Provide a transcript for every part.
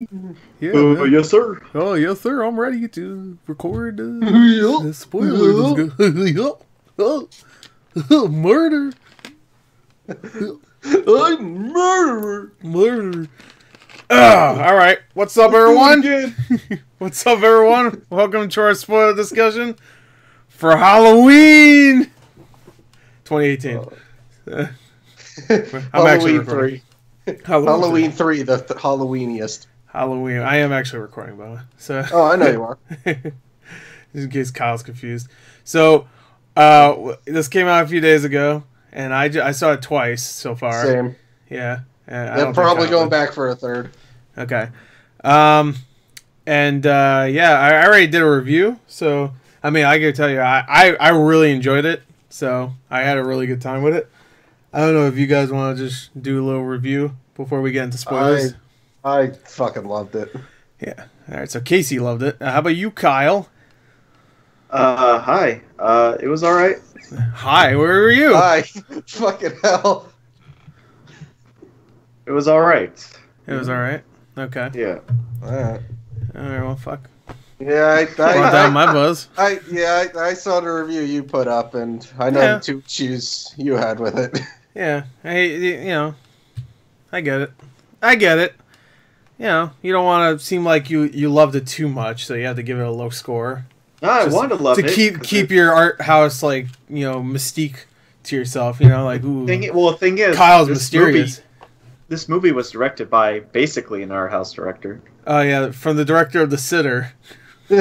Yeah, man. Yes, sir. Oh, yes, sir. I'm ready to record Yup. the spoilers. Yup. Murder. I'm murderer. Murder. All right. What's up, everyone? What's up, everyone? Welcome to our spoiler discussion for Halloween 2018. I'm Halloween 3. Halloween 3, the Halloweeniest. Halloween. I am actually recording, by the way. So. Oh, I know you are. Just in case Kyle's confused. So, this came out a few days ago, and I saw it twice so far. Same. Yeah. They're probably going back for a third. Okay. Yeah, I already did a review, so, I mean, I gotta tell you, I really enjoyed it, so I had a really good time with it. I don't know if you guys want to just do a little review before we get into spoilers. I fucking loved it. Yeah. All right, so Casey loved it. How about you, Kyle? Hi. It was alright. Hi, where were you? Hi. Fucking hell. It was alright. It was alright. Okay. Yeah. Alright. Alright, well, fuck. Yeah, Brought down my buzz. I saw the review you put up, and I know the two issues you had with it. Yeah. Hey, you know, I get it. I get it. You know, you don't want to seem like you loved it too much, so you have to give it a low score. No, I wanted to love it. To keep your art house, like, you know, mystique to yourself, you know, like, ooh. The thing is, Kyle's mysterious. This movie was directed by basically an art house director. Oh, yeah, from the director of The Sitter. He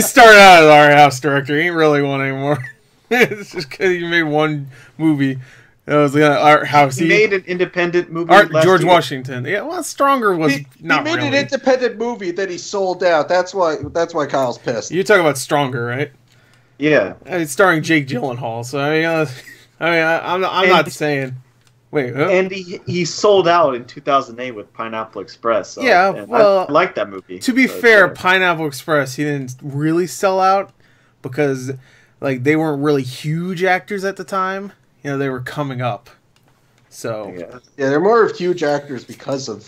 started out as an art house director. He ain't really one anymore. It's just because he made one movie. That was the art house. He made an independent movie. George Washington. Yeah, well, Stronger was not really. He made an independent movie that he sold out. That's why Kyle's pissed. You're talking about Stronger, right? Yeah. It's starring Jake Gyllenhaal. So I'm not saying. Wait. Huh? And he sold out in 2008 with Pineapple Express. So, yeah, well, I like that movie. To be fair, Pineapple Express, he didn't really sell out because, like, they weren't really huge actors at the time. You know, they were coming up. So yeah, they're more of huge actors because of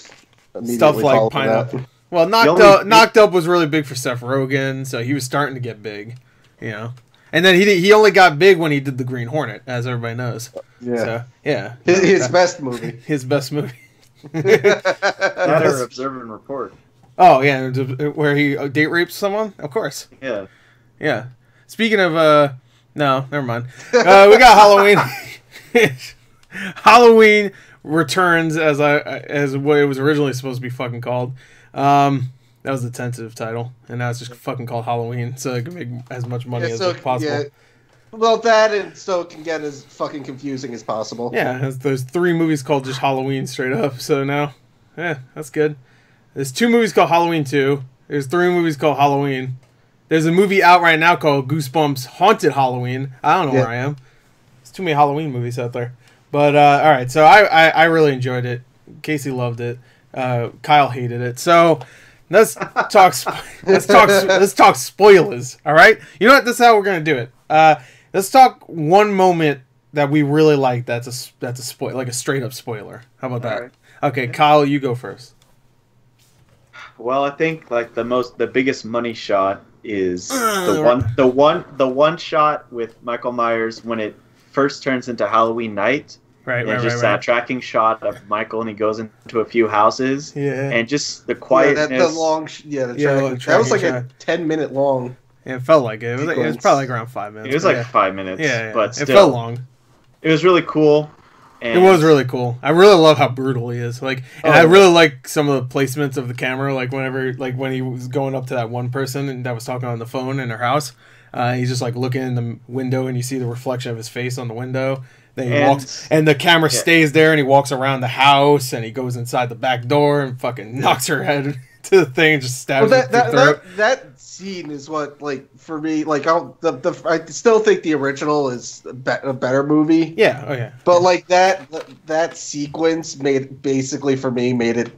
stuff like Pineapple. Well, Knocked Up was really big for Seth Rogen, so he was starting to get big. You know, and then he only got big when he did The Green Hornet, as everybody knows. Yeah, so, yeah, his best movie. His best movie. That or Observe and Report. Oh yeah, where he date rapes someone. Of course. Yeah. Yeah. Speaking of no, never mind. We got Halloween. Halloween Returns as what it was originally supposed to be fucking called. That was the tentative title, and now it's just fucking called Halloween, so it can make as much money as possible. Yeah. Well, that and so it can get as fucking confusing as possible. Yeah, there's 3 movies called just Halloween straight up. So now, yeah, that's good. There's 2 movies called Halloween 2. There's 3 movies called Halloween. There's a movie out right now called Goosebumps Haunted Halloween. I don't know where I am. There's too many Halloween movies out there. But all right, so I really enjoyed it. Casey loved it. Kyle hated it. So let's talk spoilers. All right, you know what? This is how we're gonna do it. Let's talk one moment that we really like. That's a spoil, like a straight up spoiler. How about that? Right. Okay, Kyle, you go first. Well, I think like the biggest money shot is the one shot with Michael Myers when it first turns into Halloween night. Right, that tracking shot of Michael, and he goes into a few houses. Yeah, and just the quietness. The long, that was like a 10-minute long. Yeah, it felt like it. It was probably like around 5 minutes. It was like 5 minutes. Yeah, but still, it felt long. It was really cool. And it was really cool. I really love how brutal he is. Like, and I really like some of the placements of the camera. Like when he was going up to that one person and that was talking on the phone in her house, he's just like looking in the window and you see the reflection of his face on the window. Then he walks, and the camera stays there, and he walks around the house, and he goes inside the back door and fucking knocks her head to the thing and just stabs her through the throat. That scene is what, like, for me, like, I still think the original is a better movie. Yeah, oh yeah. But like that sequence made it.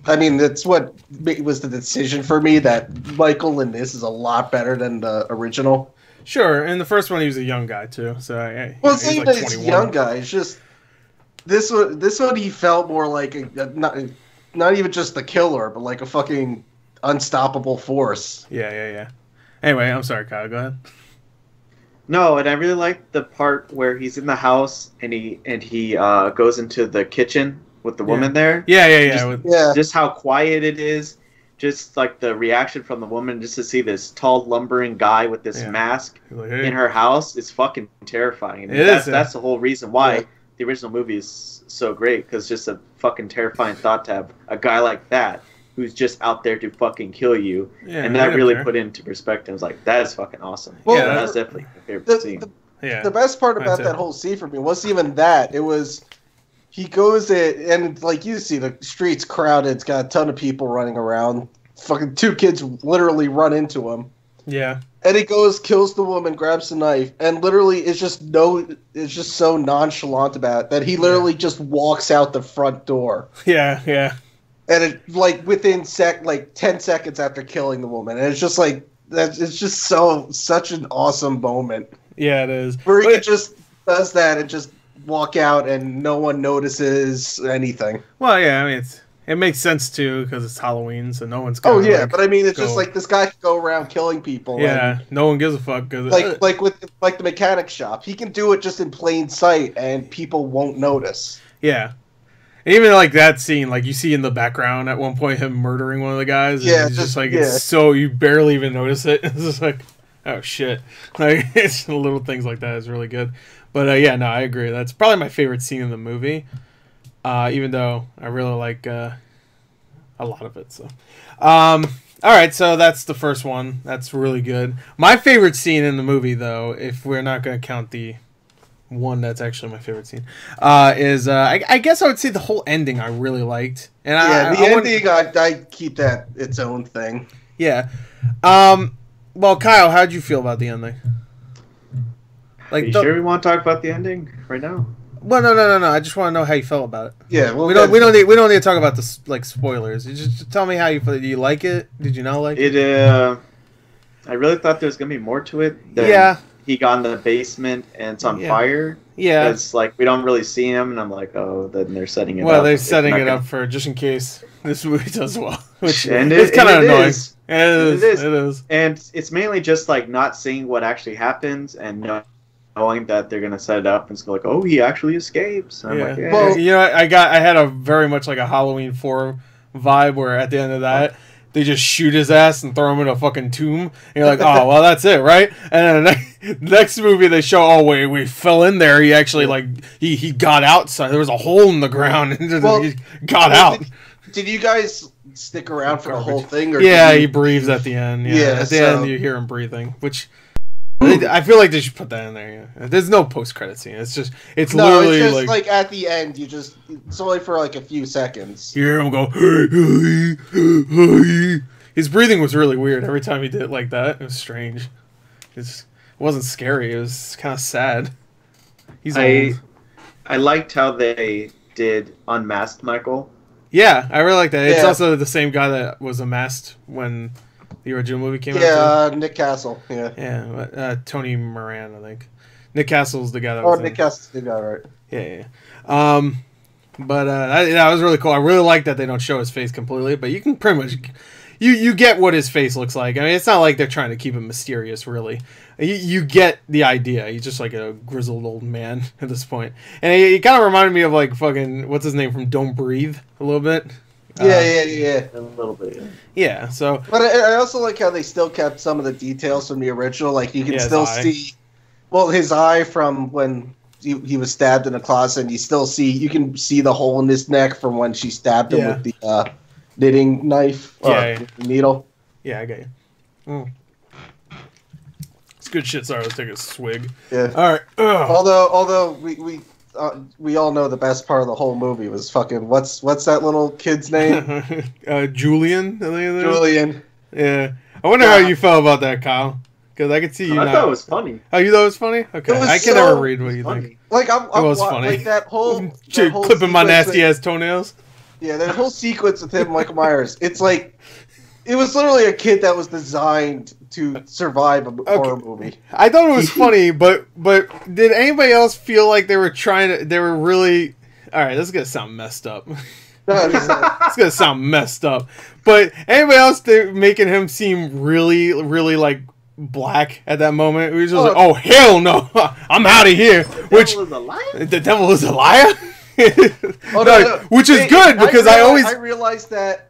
I mean, that's what was the decision for me, that Michael in this is a lot better than the original. Sure, and the first one he was a young guy too, so it's not even that he's a young guy. It's just this one he felt more like not even just the killer, but like a fucking unstoppable force. Yeah. Anyway, I'm sorry, Kyle. Go ahead. No, and I really like the part where he's in the house and he goes into the kitchen with the woman there. Yeah. Just how quiet it is. Just like the reaction from the woman, just to see this tall, lumbering guy with this mask like, hey. in her house is fucking terrifying. And that's the whole reason why the original movie is so great, because just a fucking terrifying thought to have a guy like that who's just out there to fucking kill you. Yeah, and that really put into perspective. I was like, that is fucking awesome. Well, yeah, that's definitely my favorite scene. The best part about that whole scene for me wasn't even that. It was he goes in, and like you see, the street's crowded. It's got a ton of people running around. Fucking two kids literally run into him. Yeah. And he goes, kills the woman, grabs the knife, and literally is just so nonchalant about it that he literally just walks out the front door. Yeah. And it like within 10 seconds after killing the woman, and it's just like that. It's just such an awesome moment. Yeah, it is. Where he just does that and just walk out, and no one notices anything. Well, yeah, I mean it makes sense too because it's Halloween, so no one's gonna. Oh yeah, but I mean it's just like this guy can go around killing people. Yeah, no one gives a fuck. Like with the mechanic shop, he can do it just in plain sight, and people won't notice. Yeah. Even like that scene, like you see in the background at one point him murdering one of the guys. Yeah, it's just like it's so you barely even notice it. It's just like, oh shit! Like it's the little things like that is really good. But yeah, no, I agree. That's probably my favorite scene in the movie. Even though I really like a lot of it. So, all right, so that's the first one. That's really good. My favorite scene in the movie, though, if we're not going to count the one that's actually my favorite scene, is I guess I would say the whole ending I really liked. And ending I keep that its own thing. Yeah. Well, Kyle, how'd you feel about the ending? Like, sure we want to talk about the ending right now? Well, no. I just want to know how you felt about it. Yeah, well, we don't need to talk about the like spoilers. You just tell me how you feel. Do you like it? Did you not like it? I really thought there was gonna be more to it. Than he got in the basement and it's on fire. Yeah, it's like we don't really see him, and I'm like, oh, then they're setting it up. Well, they're setting it up for just in case this movie does well, which it's kind of annoying. It is, and it's mainly just like not seeing what actually happens and knowing that they're gonna set it up and it's like, oh, he actually escapes. And I'm like, well, you know, I had a very much like a Halloween 4 vibe where at the end of that they just shoot his ass and throw him in a fucking tomb. And you're like, oh, well, that's it, right? And then the next movie they show, oh, wait, we fell in there. He actually, like, he got outside. There was a hole in the ground and he got out. Did you guys stick around for the whole thing? Or he breathes at the end. Yeah, at the end you hear him breathing, which... I feel like they should put that in there. Yeah. There's no post-credit scene. It's literally it's just like at the end. It's only for like a few seconds. You hear him go. Hey, hey, hey. His breathing was really weird every time he did it like that. It was strange. It wasn't scary. It was kind of sad. He's old. I liked how they did Unmasked Michael. Yeah, I really like that. It's also the same guy that was unmasked when the original movie came out. Yeah, Nick Castle. Yeah, Tony Moran, I think. Nick Castle's the guy that was Nick Castle's the guy, right. Yeah. But that was really cool. I really like that they don't show his face completely, but you can pretty much... You get what his face looks like. I mean, it's not like they're trying to keep it mysterious, really. You get the idea. He's just like a grizzled old man at this point. And he kind of reminded me of like fucking... What's his name from Don't Breathe? A little bit. Yeah. A little bit. Yeah, so... But I also like how they still kept some of the details from the original. Like, you can still see... Well, his eye from when he was stabbed in a closet, and you can see the hole in his neck from when she stabbed him with the knitting knife. Needle. Yeah, I got you. It's good shit. Sorry, let's take a swig. Yeah. All right. Although we all know the best part of the whole movie was fucking what's that little kid's name? Julian. Julian. Yeah. I wonder how you felt about that, Kyle. Because I could see you. I thought it was funny. Oh, you thought it was funny? Okay. I can never read what you think. Like it was funny. Like that whole clipping my nasty ass toenails. Yeah, that whole sequence with him, Michael Myers. It's like it was literally a kid that was designed to survive a horror movie. I thought it was funny, but did anybody else feel like they were really... All right, this is gonna sound messed up. It's gonna sound messed up. But anybody else, they're making him seem really, really like black at that moment. We were just like, oh hell no, I'm out of here. The devil is a liar. Which is good because I realized that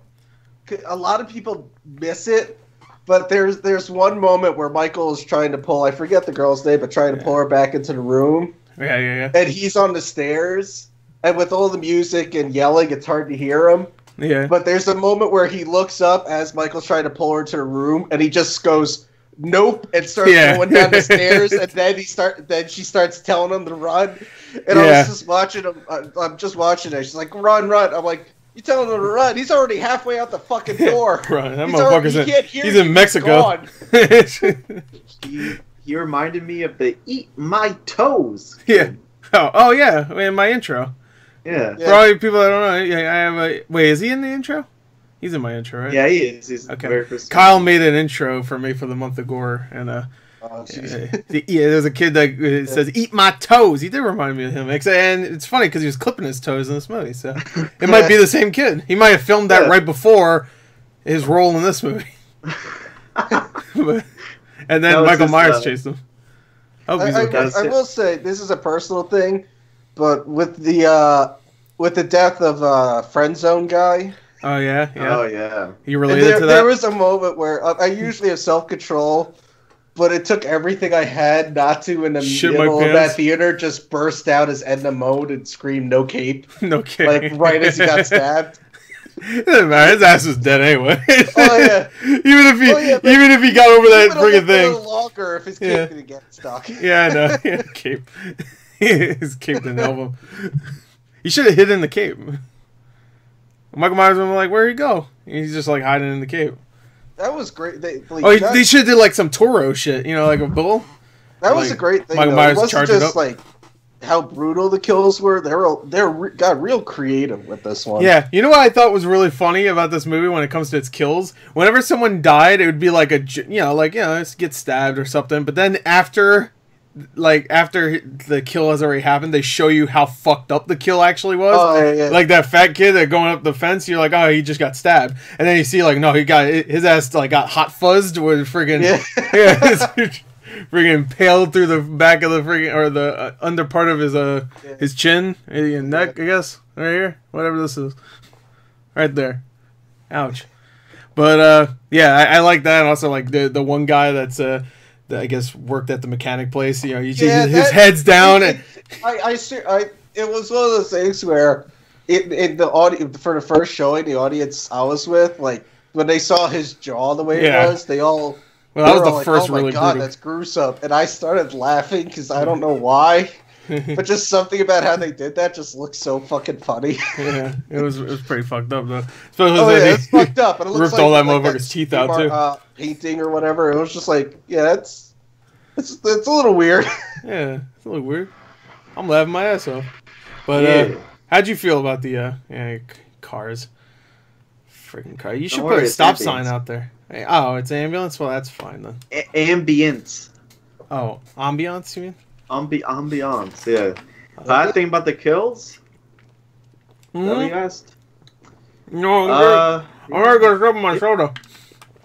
a lot of people miss it. But there's one moment where Michael is trying to pull, I forget the girl's name, but trying to pull her back into the room. Yeah. And he's on the stairs, and with all the music and yelling, it's hard to hear him. Yeah. But there's a moment where he looks up as Michael's trying to pull her into the room, and he just goes, nope, and starts going down the stairs, and then she starts telling him to run. And I was just watching him. I'm just watching it. She's like, run. I'm like, you telling him to run? He's already halfway out the fucking door. Right, that motherfucker's he's in Mexico. He reminded me of the Eat My Toes. Yeah. Oh yeah. In my intro. Yeah. For all you people that don't know, I have a. Wait, is he in the intro? He's in my intro, right? Yeah, he is. He's okay. Very first Kyle made an intro for me for the month of gore, and there's a kid that says "Eat my toes." He did remind me of him, and it's funny because he was clipping his toes in this movie, so it might be the same kid. He might have filmed that right before his role in this movie, and then Michael Myers chased him. I will say this is a personal thing, but with the death of Friend Zone guy. Oh yeah. Oh yeah. You related to that? There was a moment where I usually have self-control, but it took everything I had not to in the middle of that theater just burst out as Edna Mode and scream "No cape!" No cape. Like right as he got stabbed. It doesn't matter. His ass was dead anyway. Oh yeah. even if he got over that friggin' thing. A little longer if his cape didn't get stuck. Yeah, I know. Yeah, cape. His cape didn't help him. He should have hid in the cape. Michael Myers was like, "Where'd he go?" And he's just like hiding in the cape. That was great. They should have did like some Toro shit, like a bull. That was a great thing. Michael Myers it wasn't just like how brutal the kills were. They got real creative with this one. Yeah, you know what I thought was really funny about this movie when it comes to its kills? Whenever someone died, it would be like get stabbed or something. But then after the kill has already happened, they show you how fucked up the kill actually was. Oh, yeah. Like that fat kid that going up the fence, you're like, oh, he just got stabbed. And then you see like, no, he got his ass like got hot fuzzed with friggin' friggin' impaled through the back of the friggin' or the under part of his chin and neck, I guess, right here, whatever this is, right there. Ouch. But I like that, and also like the one guy that's that I guess worked at the mechanic place. His head's down. It was one of those things where in the audience for the first showing, the audience I was with, like when they saw his jaw the way it was, they all. Well, that was the first really brutal. Oh my god, that's gruesome! And I started laughing because I don't know why, but just something about how they did that just looked so fucking funny. Yeah, it was pretty fucked up though. It's fucked up. And it looks ripped all that motherfucker's teeth out too. Painting or whatever. It was just like, it's a little weird. Yeah, it's a little weird. I'm laughing my ass off. But how'd you feel about the cars? Freaking car! You should put a stop sign out there. Oh, it's ambulance? Well, that's fine then. Ambience. Oh, ambiance, you mean? Ambiance, yeah. Bad thing about the kills? Mm-hmm. Is that what you asked? No, I'm gonna go rub my shoulder.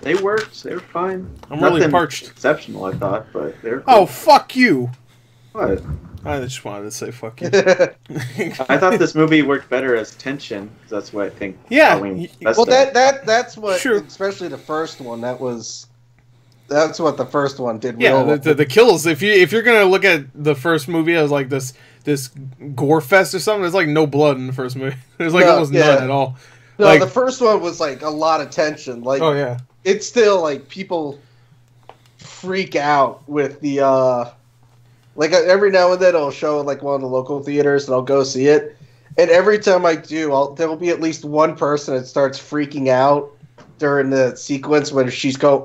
They worked. They were fine. I'm really parched. Exceptional, I thought, but they're cool. Oh, fuck you. What? I just wanted to say fuck you. I thought this movie worked better as tension. That's what I think. Yeah. Well, that's what, especially the first one. That's what the first one did. Yeah, the kills. If you're gonna look at the first movie as like this gore fest or something, there's like no blood in the first movie. There's like almost none at all. No, the first one was like a lot of tension. Like, oh yeah, it's still like people freak out with the. Like every now and then I'll show like one of the local theaters and I'll go see it. And every time I do, there will be at least one person that starts freaking out during the sequence where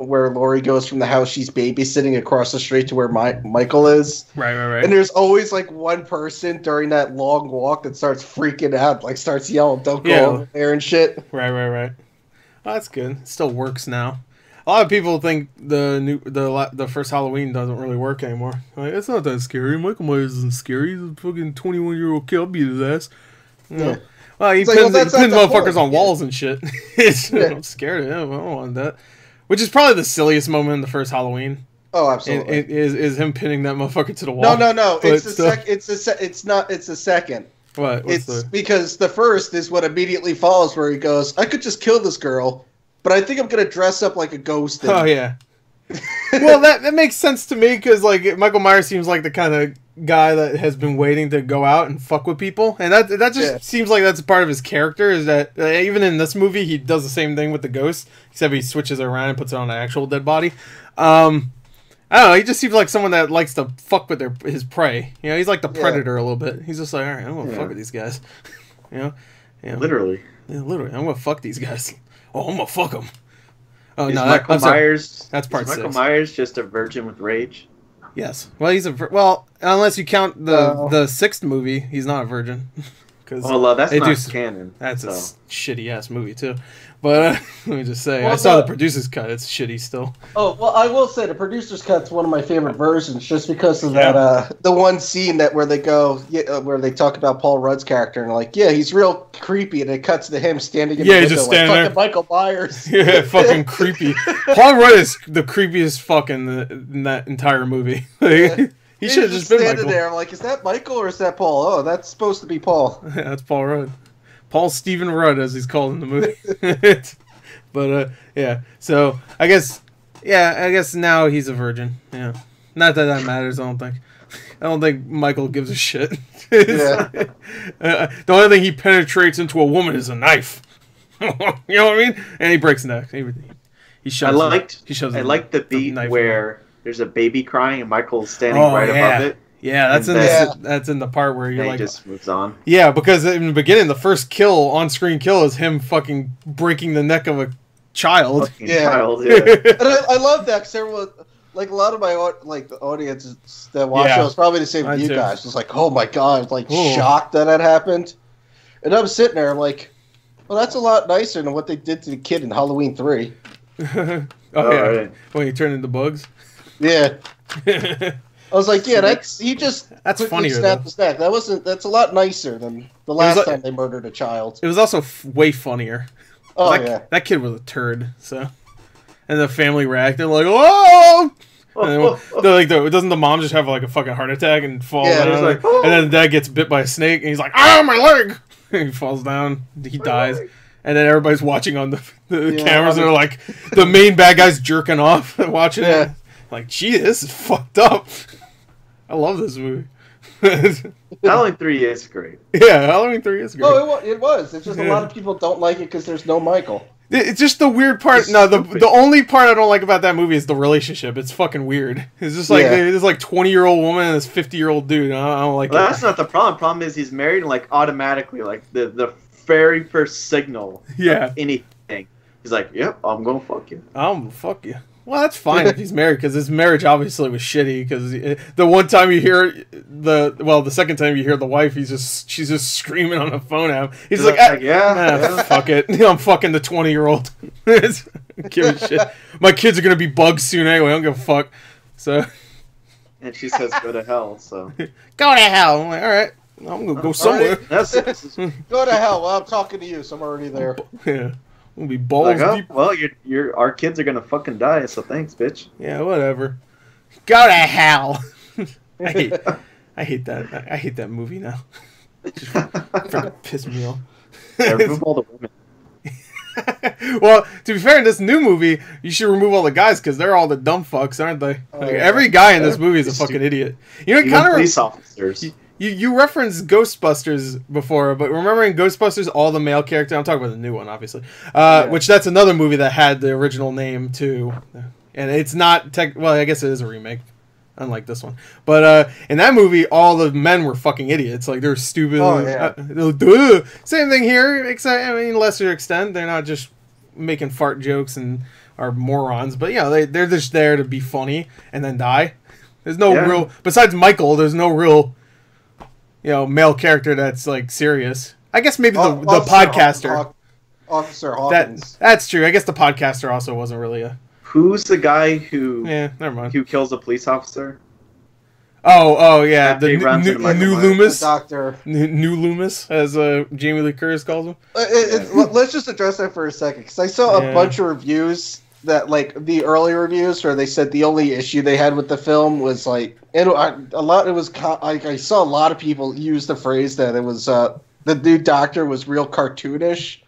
where Laurie goes from the house she's babysitting across the street to where Michael is. Right. And there's always like one person during that long walk that starts freaking out, like starts yelling, "Don't go over there" and shit. Right. Well, that's good. It still works now. A lot of people think the first Halloween doesn't really work anymore. Like, it's not that scary. Michael Myers isn't scary. He's a fucking 21-year-old kid. I'll beat his ass. Yeah. Well, Well, he pins motherfuckers on walls and shit. I'm scared of him. I don't want that. Which is probably the silliest moment in the first Halloween. Oh, absolutely. Is him pinning that motherfucker to the wall. No. It's the second. What? Because the first is what immediately follows, where he goes, "I could just kill this girl, but I think I'm gonna dress up like a ghost." Oh yeah. Well, that makes sense to me because like Michael Myers seems like the kind of guy that has been waiting to go out and fuck with people, and that just seems like that's part of his character. Is that even in this movie he does the same thing with the ghost, except he switches it around and puts it on an actual dead body. I don't know. He just seems like someone that likes to fuck with his prey. You know, he's like the Predator a little bit. He's just like, all right, I'm gonna fuck with these guys. You know, literally. Yeah, literally. I'm gonna fuck these guys. Oh, I'm gonna fuck them. Oh is no, Michael Myers. That's part 6. Michael Myers just a virgin with rage? Yes. Well, he's well, unless you count the 6th movie, he's not a virgin. That's not canon. That's a shitty ass movie too. But let me just say, I saw the producer's cut. It's shitty still. Oh well, I will say the producer's cut's one of my favorite versions, just because of that the one scene where they go where they talk about Paul Rudd's character and like, yeah, he's real creepy, and it cuts to him standing in the window just standing like there. Michael Myers. Yeah, fucking creepy. Paul Rudd is the creepiest fuck in that entire movie. He should have just been standing Michael. there. I'm like, is that Michael or is that Paul? Oh, that's supposed to be Paul. Yeah, that's Paul Rudd. Paul Stephen Rudd, as he's called in the movie. But yeah. So I guess now he's a virgin. Yeah. Not that matters. I don't think Michael gives a shit. The only thing he penetrates into a woman is a knife. You know what I mean? And he breaks neck. He shoves. I liked the beat where there's a baby crying and Michael's standing above it. Yeah, that's in the part where you're like, he just moves on. Yeah, because in the beginning, the first on-screen kill is him fucking breaking the neck of a child. Child, yeah. And I love that because everyone, like a lot of my the audience that watch shows, probably the same with you guys. It's like, oh my god, like shocked that happened. And I'm sitting there, I'm like, well, that's a lot nicer than what they did to the kid in Halloween 3. Right. When he turned into bugs. Yeah. I was like, yeah, that's funnier. Snapped his neck. That's a lot nicer than the last time they murdered a child. It was also way funnier. Oh that kid was a turd. So, and the family reacted like, oh! Doesn't the mom just have like a fucking heart attack and fall down? Like, oh! And then the dad gets bit by a snake and he's like, my leg! And he falls down. He dies. And then everybody's watching on the cameras and they're like, the main bad guy's jerking off and watching it. Like, gee, this is fucked up. I love this movie. Halloween 3 is great. Yeah, Halloween 3 is great. Oh, it was. It's just a lot of people don't like it because there's no Michael. It's just the weird part. No, the only part I don't like about that movie is the relationship. It's fucking weird. It's just like this like 20-year-old woman and this 50-year-old dude. I don't like it. That's not the problem. The problem is he's married and like automatically like the very first signal of anything. He's like, yep, I'm gonna fuck you. I'm gonna fuck you. Well, that's fine if he's married, because his marriage obviously was shitty. Because the one time you hear the second time you hear the wife, she's just screaming on the phone at him. He's like, fuck it, I'm fucking the 20-year-old. Give a shit. My kids are gonna be bugs soon anyway. I don't give a fuck. So, and she says, "Go to hell." So, go to hell. I'm like, all right, I'm gonna go somewhere. Right. Go to hell. Well, I'm talking to you, so I'm already there. Yeah. We'll be balls deep. Well, our kids are gonna fucking die, so thanks, bitch. Yeah, whatever. Go to hell. I hate that. I hate that movie now. Just fucking piss me off. Remove all the women. Well, to be fair, in this new movie, you should remove all the guys because they're all the dumb fucks, aren't they? Every guy in this movie is a fucking idiot. You know, kind of police officers. You referenced Ghostbusters before, but remember in Ghostbusters, all the male characters, I'm talking about the new one, obviously, which that's another movie that had the original name, too. And it's not, well, I guess it is a remake, unlike this one. But in that movie, all the men were fucking idiots. Like, they're stupid. Same thing here, except, I mean, lesser extent. They're not just making fart jokes and are morons, but, they're just there to be funny and then die. There's no real, besides Michael, there's no real... male character that's like serious. I guess maybe the podcaster. Officer Hawkins. That's true. I guess the podcaster also wasn't really a. Who's the guy who? Yeah, never mind. Who kills a police officer? Oh yeah, the new Loomis, the Doctor, new Loomis, as Jamie Lee Curtis calls him. Let's just address that for a second, because I saw a bunch of reviews that, like, the early reviews where they said the only issue they had with the film was like I saw a lot of people use the phrase that it was the new Doctor was real cartoonish.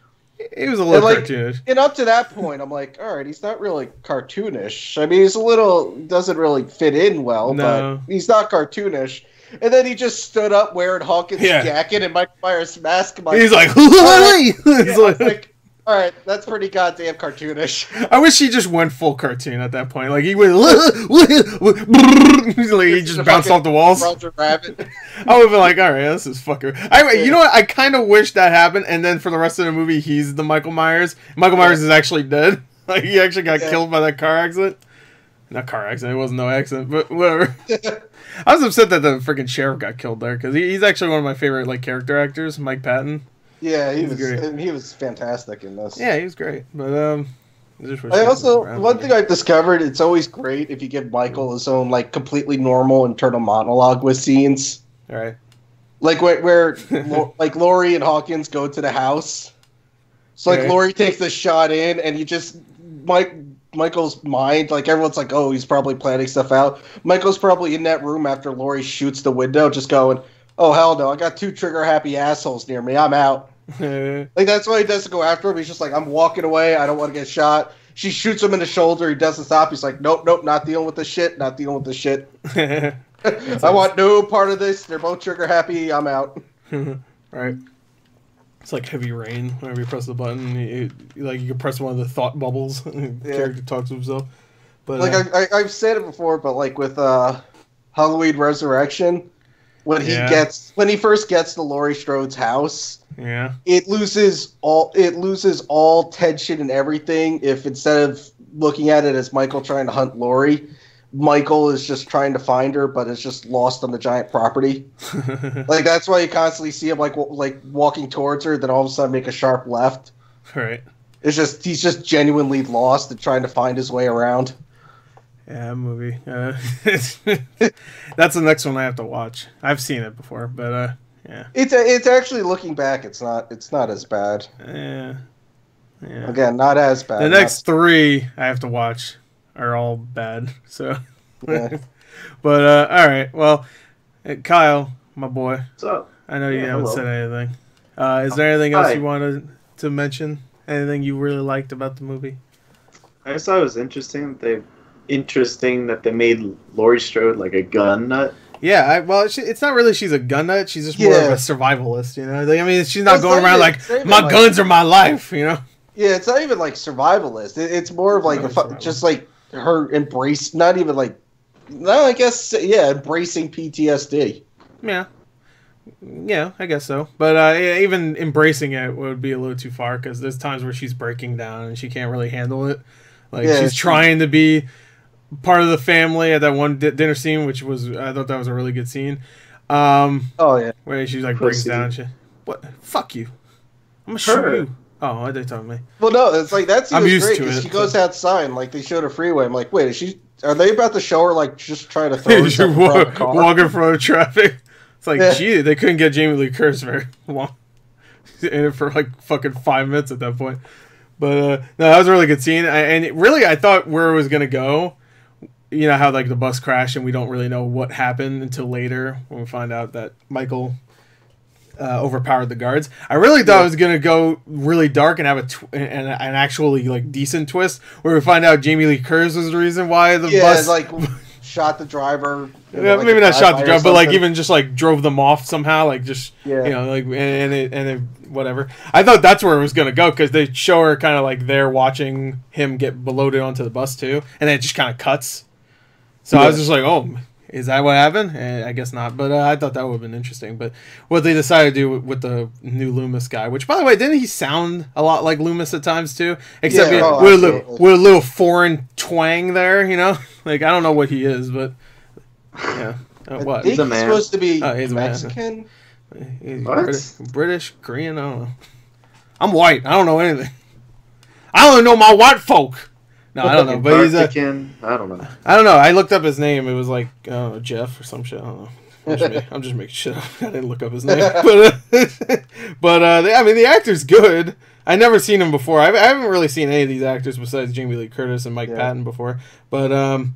He was a little cartoonish. And up to that point, I'm like, all right, he's not really cartoonish. I mean, doesn't really fit in well, but he's not cartoonish. And then he just stood up wearing Hawkins' jacket and Michael Myers' mask. He's like, all right, that's pretty goddamn cartoonish. I wish he just went full cartoon at that point. Like, he went, like, he just bounced off the walls. Roger Rabbit. I would have been like, all right, this is fucker. You know what? I kind of wish that happened, and then for the rest of the movie, he's the Michael Myers. Michael Myers is actually dead. Like, he actually got killed by that car accident. Not car accident, it wasn't no accident, but whatever. I was upset that the freaking sheriff got killed there, because he's actually one of my favorite, like, character actors, Mike Patton. Yeah, he was great. And he was fantastic in this. Yeah, he was great. But one thing I've discovered, it's always great if you give Michael his own, like, completely normal internal monologue with scenes. All right. Like where like Laurie and Hawkins go to the house. So like Laurie takes the shot in, and you just Michael's mind, like, everyone's like, oh, he's probably planning stuff out. Michael's probably in that room after Laurie shoots the window, just going, oh, hell no, I got 2 trigger-happy assholes near me, I'm out. Like, that's why he doesn't go after him. He's just like, I'm walking away, I don't want to get shot. She shoots him in the shoulder, he doesn't stop. He's like, nope, not dealing with this shit, not dealing with this shit. I want no part of this. They're both trigger-happy, I'm out. Right. It's like Heavy Rain. Whenever you press the button, you can press one of the thought bubbles. The character talks to himself. But like I've said it before, but like with Halloween Resurrection, when he first gets to Laurie Strode's house, it loses all tension and everything. If instead of looking at it as Michael trying to hunt Laurie, Michael is just trying to find her, but is just lost on the giant property. Like, that's why you constantly see him like walking towards her, then all of a sudden make a sharp left. Right. It's just he's just genuinely lost and trying to find his way around. Yeah, movie. That's the next one I have to watch. I've seen it before, but yeah. It's actually, looking back, it's not as bad. Yeah. Again, not as bad. The next 3 I have to watch are all bad. So, but all right. Well, Kyle, my boy. So I know you haven't said anything. Is there anything else you wanted to mention? Anything you really liked about the movie? I just thought it was interesting that they made Laurie Strode like a gun nut. Yeah, it's not really she's a gun nut. She's just more of a survivalist, you know? I mean, she's not going around like, my guns are my life, you know? Yeah, it's not even like survivalist. It's more of like just like her embrace, not even like, no, I guess, embracing PTSD. Yeah. Yeah, I guess so. But even embracing it would be a little too far, because there's times where she's breaking down and she can't really handle it. Like, she's trying to be part of the family at that one dinner scene, which I thought that was a really good scene. Where she like breaks down and shit. What? Fuck you. I'm gonna shoot you. Oh, why are they telling me? Well, no, it's like that's I'm used great, to it. she goes outside, and like they showed a freeway. I'm like, wait, are they about to show her like just trying to throw herself in front of the car? Walk in front of traffic. It's like, gee, they couldn't get Jamie Lee Curtis very long. In it for like fucking 5 minutes at that point. But no, that was a really good scene. I thought where it was gonna go. You know how like the bus crashed and we don't really know what happened until later when we find out that Michael overpowered the guards. I really thought it was gonna go really dark and have an actually like decent twist where we find out Jamie Lee Curtis was the reason why the bus like shot the driver. Maybe not shot the driver, but like even just like drove them off somehow. Like just you know, like and it whatever. I thought that's where it was gonna go because they show her kind of like there watching him get loaded onto the bus too, and then it just kind of cuts. So I was just like, oh, is that what happened? I guess not, but I thought that would have been interesting. But what they decided to do with the new Loomis guy, which, by the way, didn't he sound a lot like Loomis at times, too? Except with a little foreign twang there, you know? Like, I don't know what he is, but, yeah. What? He's supposed to be Mexican? He's British, Korean, I don't know. I'm white. I don't know anything. I only know my white folk. No, I don't know, but he's I don't know. I don't know. I looked up his name. It was like Jeff or some shit. I don't know. I'm just making shit up. I didn't look up his name, but I mean, the actor's good. I never seen him before. I haven't really seen any of these actors besides Jamie Lee Curtis and Mike Patton before. But oh,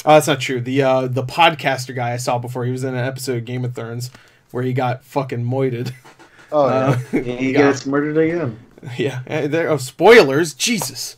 that's not true. The podcaster guy I saw before. He was in an episode of Game of Thrones where he got fucking moited. Oh yeah, he gets murdered again. Yeah. Spoilers. Jesus.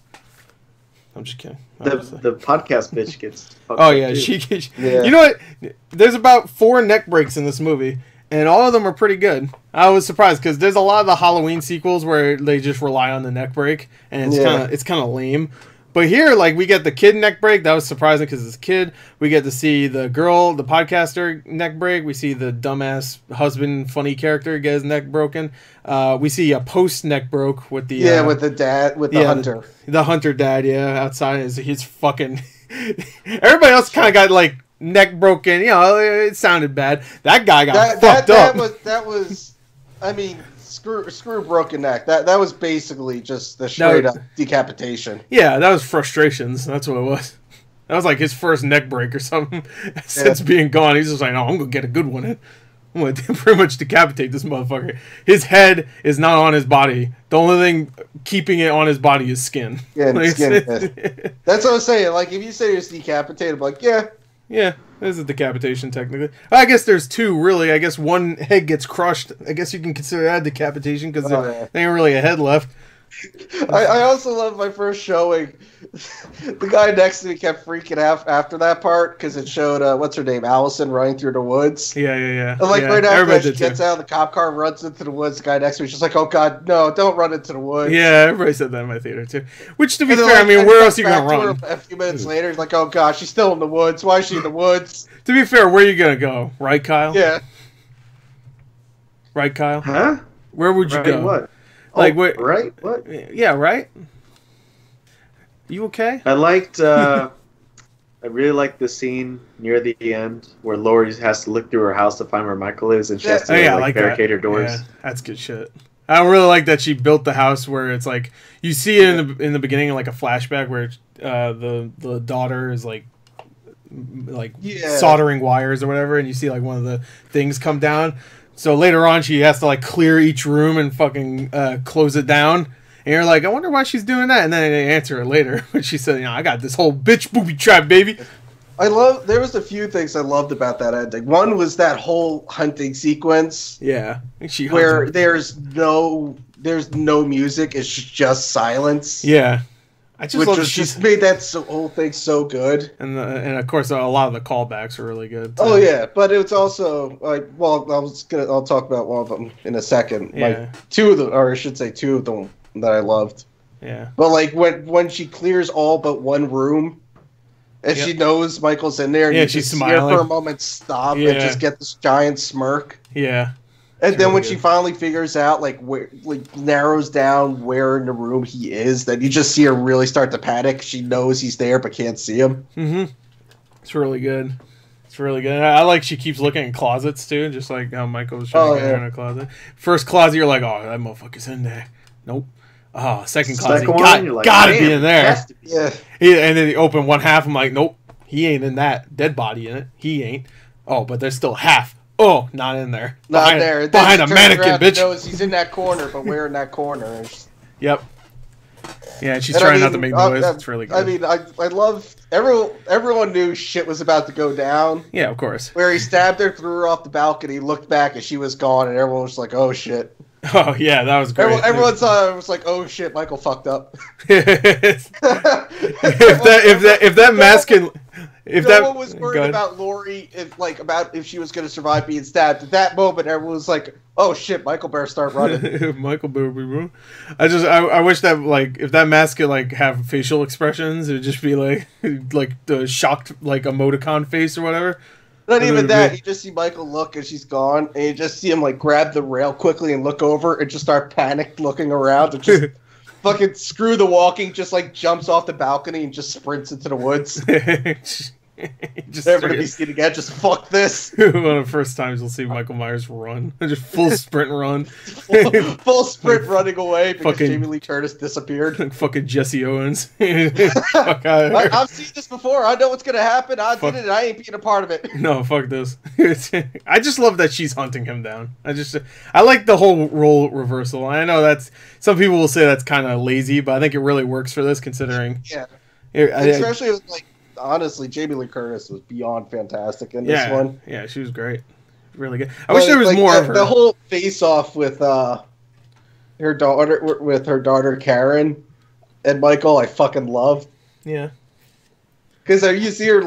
I'm just kidding. The podcast bitch gets. Oh yeah, she. You know what? There's about 4 neck breaks in this movie, and all of them are pretty good. I was surprised because there's a lot of the Halloween sequels where they just rely on the neck break, and it's kind of lame. But here, like, we get the kid neck break. That was surprising because it's a kid. We get to see the girl, the podcaster neck break. We see the dumbass husband, funny character get his neck broken. We see a post neck broke with the with the dad, with the hunter, the hunter dad. Yeah, outside he's fucking. Everybody else kind of got like neck broken. You know, it sounded bad. That guy got fucked up. That was. I mean. Screw broken neck. That was basically just the straight up decapitation. Yeah, that was frustrations. That's what it was. That was like his first neck break or something since being gone. He's just like, no, I'm gonna get a good one in. I'm gonna pretty much decapitate this motherfucker. His head is not on his body. The only thing keeping it on his body is skin. Yeah, like, skin. That's what I was saying. Like, if you say it's decapitated, I'm like, yeah. Yeah, this is decapitation technically. I guess there's 2 really. I guess one head gets crushed. I guess you can consider that decapitation because there ain't really a head left. I also love my first showing. The guy next to me kept freaking out after that part because it showed what's her name, Allison, running through the woods. Yeah. And right after she gets out of the cop car, runs into the woods. The guy next to me is just like, "Oh God, no! Don't run into the woods." Yeah, everybody said that in my theater too. Which, to be fair, I mean, where else are you gonna run? A few minutes later, he's like, "Oh gosh, she's still in the woods. Why is she in the woods?" To be fair, where are you gonna go? Right, Kyle? Yeah. Right, Kyle? Huh? Where would you go? What? Like, right? What? Yeah, right? You okay? I really liked the scene near the end where Lori has to look through her house to find where Michael is, and she has to barricade her doors. Yeah, that's good shit. I don't really like that she built the house where it's like you see it in the beginning, like a flashback where the daughter is like soldering wires or whatever, and you see like one of the things come down. So later on, she has to like clear each room and fucking close it down. And you're like, I wonder why she's doing that. And then they answer her later when she said, I got this whole bitch booby trap, baby. There was a few things I loved about that ending. One was that whole hunting sequence. Yeah. Where there's no music. It's just silence. Yeah. Just made that whole thing so good. And of course, a lot of the callbacks are really good, too. Oh, yeah. But it was also, like, well, I'll talk about one of them in a second. Yeah. Like, 2 of them, or I should say 2 of them that I loved. Yeah. But, like, when she clears all but one room, and she knows Michael's in there, and you she's just smiling. see her for a moment stop and just get this giant smirk. Yeah. And then when she finally figures out, narrows down where in the room he is, then you just see her really start to panic. She knows he's there but can't see him. Mm-hmm. It's really good. I like she keeps looking in closets, too, just like how Michael was trying to get her in a closet. First closet, you're like, oh, that motherfucker's in there. Nope. Oh, second closet, gotta be in there. Yeah. And then you open one half, I'm like, nope, he ain't in that. Dead body in it. He ain't. Oh, but there's still half. Oh, not in there. Not there. Behind a mannequin, bitch. Knows he's in that corner, but where in that corner? Yep. Yeah, she's trying not to make noise. It's really good. I mean, I love everyone knew shit was about to go down. Yeah, of course. Where he stabbed her, threw her off the balcony, looked back, and she was gone, and everyone was like, "Oh shit." Oh yeah, that was great. Everyone saw it was like, "Oh shit, Michael fucked up." if that mask can. No one was worried about Lori, if she was going to survive being stabbed. At that moment, everyone was like, "Oh shit, Michael better start running." Michael better be running. I wish that if that mask could have facial expressions, it would just be like the shocked emoticon face or whatever. Not even that. You just see Michael look and she's gone, and you just see him grab the rail quickly and look over and just start panicked looking around and just fucking screw the walking, just jumps off the balcony and just sprints into the woods. Just never to be seen again. Just fuck this. One of the first times we'll see Michael Myers run, just full sprint run, full sprint running away because fucking, Jamie Lee Curtis disappeared. Fucking Jesse Owens. I've seen this before. I know what's gonna happen. I did it. I ain't being a part of it. No, fuck this. I just love that she's hunting him down. I like the whole role reversal. I know that's some people will say that's kind of lazy, but I think it really works for this considering. Yeah. Especially with like. Honestly, Jamie Lee Curtis was beyond fantastic in this one. Yeah, she was great. Really good. I wish there was more of her. The whole face-off with her daughter Karen and Michael, I fucking loved. Yeah. Because you see her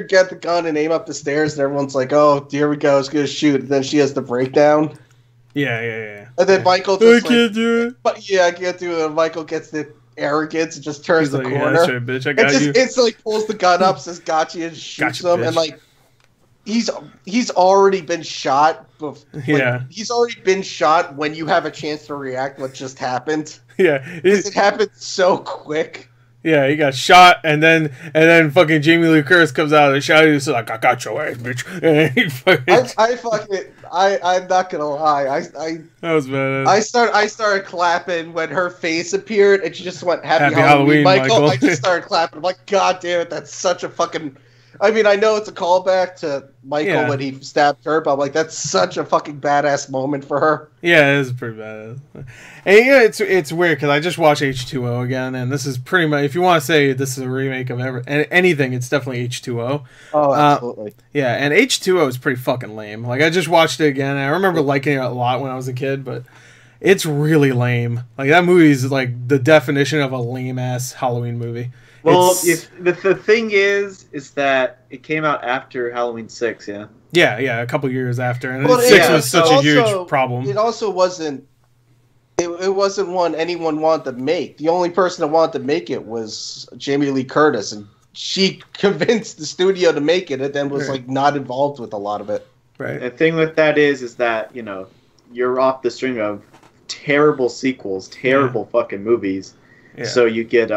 get the gun and aim up the stairs, and everyone's like, "Oh, here we go, it's gonna shoot." And then she has the breakdown. Yeah. And then Michael just can't do it. But yeah, I can't do it. And Michael gets the arrogance and just turns the corner. Yeah, that's right, bitch. I got you. It's like pulls the gun up, says "Gotcha" and shoots him, bitch. And like he's already been shot. He's already been shot when you have a chance to react. What just happened? Yeah, it happened so quick. Yeah, he got shot, and then fucking Jamie Lee Curtis comes out of the shadow and he's like, "I got your ass, bitch." I'm not gonna lie. That was bad. I started clapping when her face appeared, and she just went, "Happy Halloween, Michael." I just started clapping. I'm like, "God damn it, that's such a fucking." I mean, I know it's a callback to Michael when he stabbed her, but I'm like, that's such a fucking badass moment for her. Yeah, it is pretty badass. And yeah, it's weird because I just watched H2O again, and this is pretty much, if you want to say this is a remake of anything, it's definitely H2O. Oh, absolutely. Yeah, and H2O is pretty fucking lame. Like, I just watched it again, and I remember liking it a lot when I was a kid, but it's really lame. Like, that movie is like the definition of a lame-ass Halloween movie. Well, the thing is that it came out after Halloween 6, yeah? Yeah, a couple years after. And 6 was such a huge problem. It also wasn't... It wasn't one anyone wanted to make. The only person that wanted to make it was Jamie Lee Curtis, and she convinced the studio to make it and then was like not involved with a lot of it. Right. The thing with that is that, you know, you're off the string of terrible sequels, terrible fucking movies. Yeah. So you get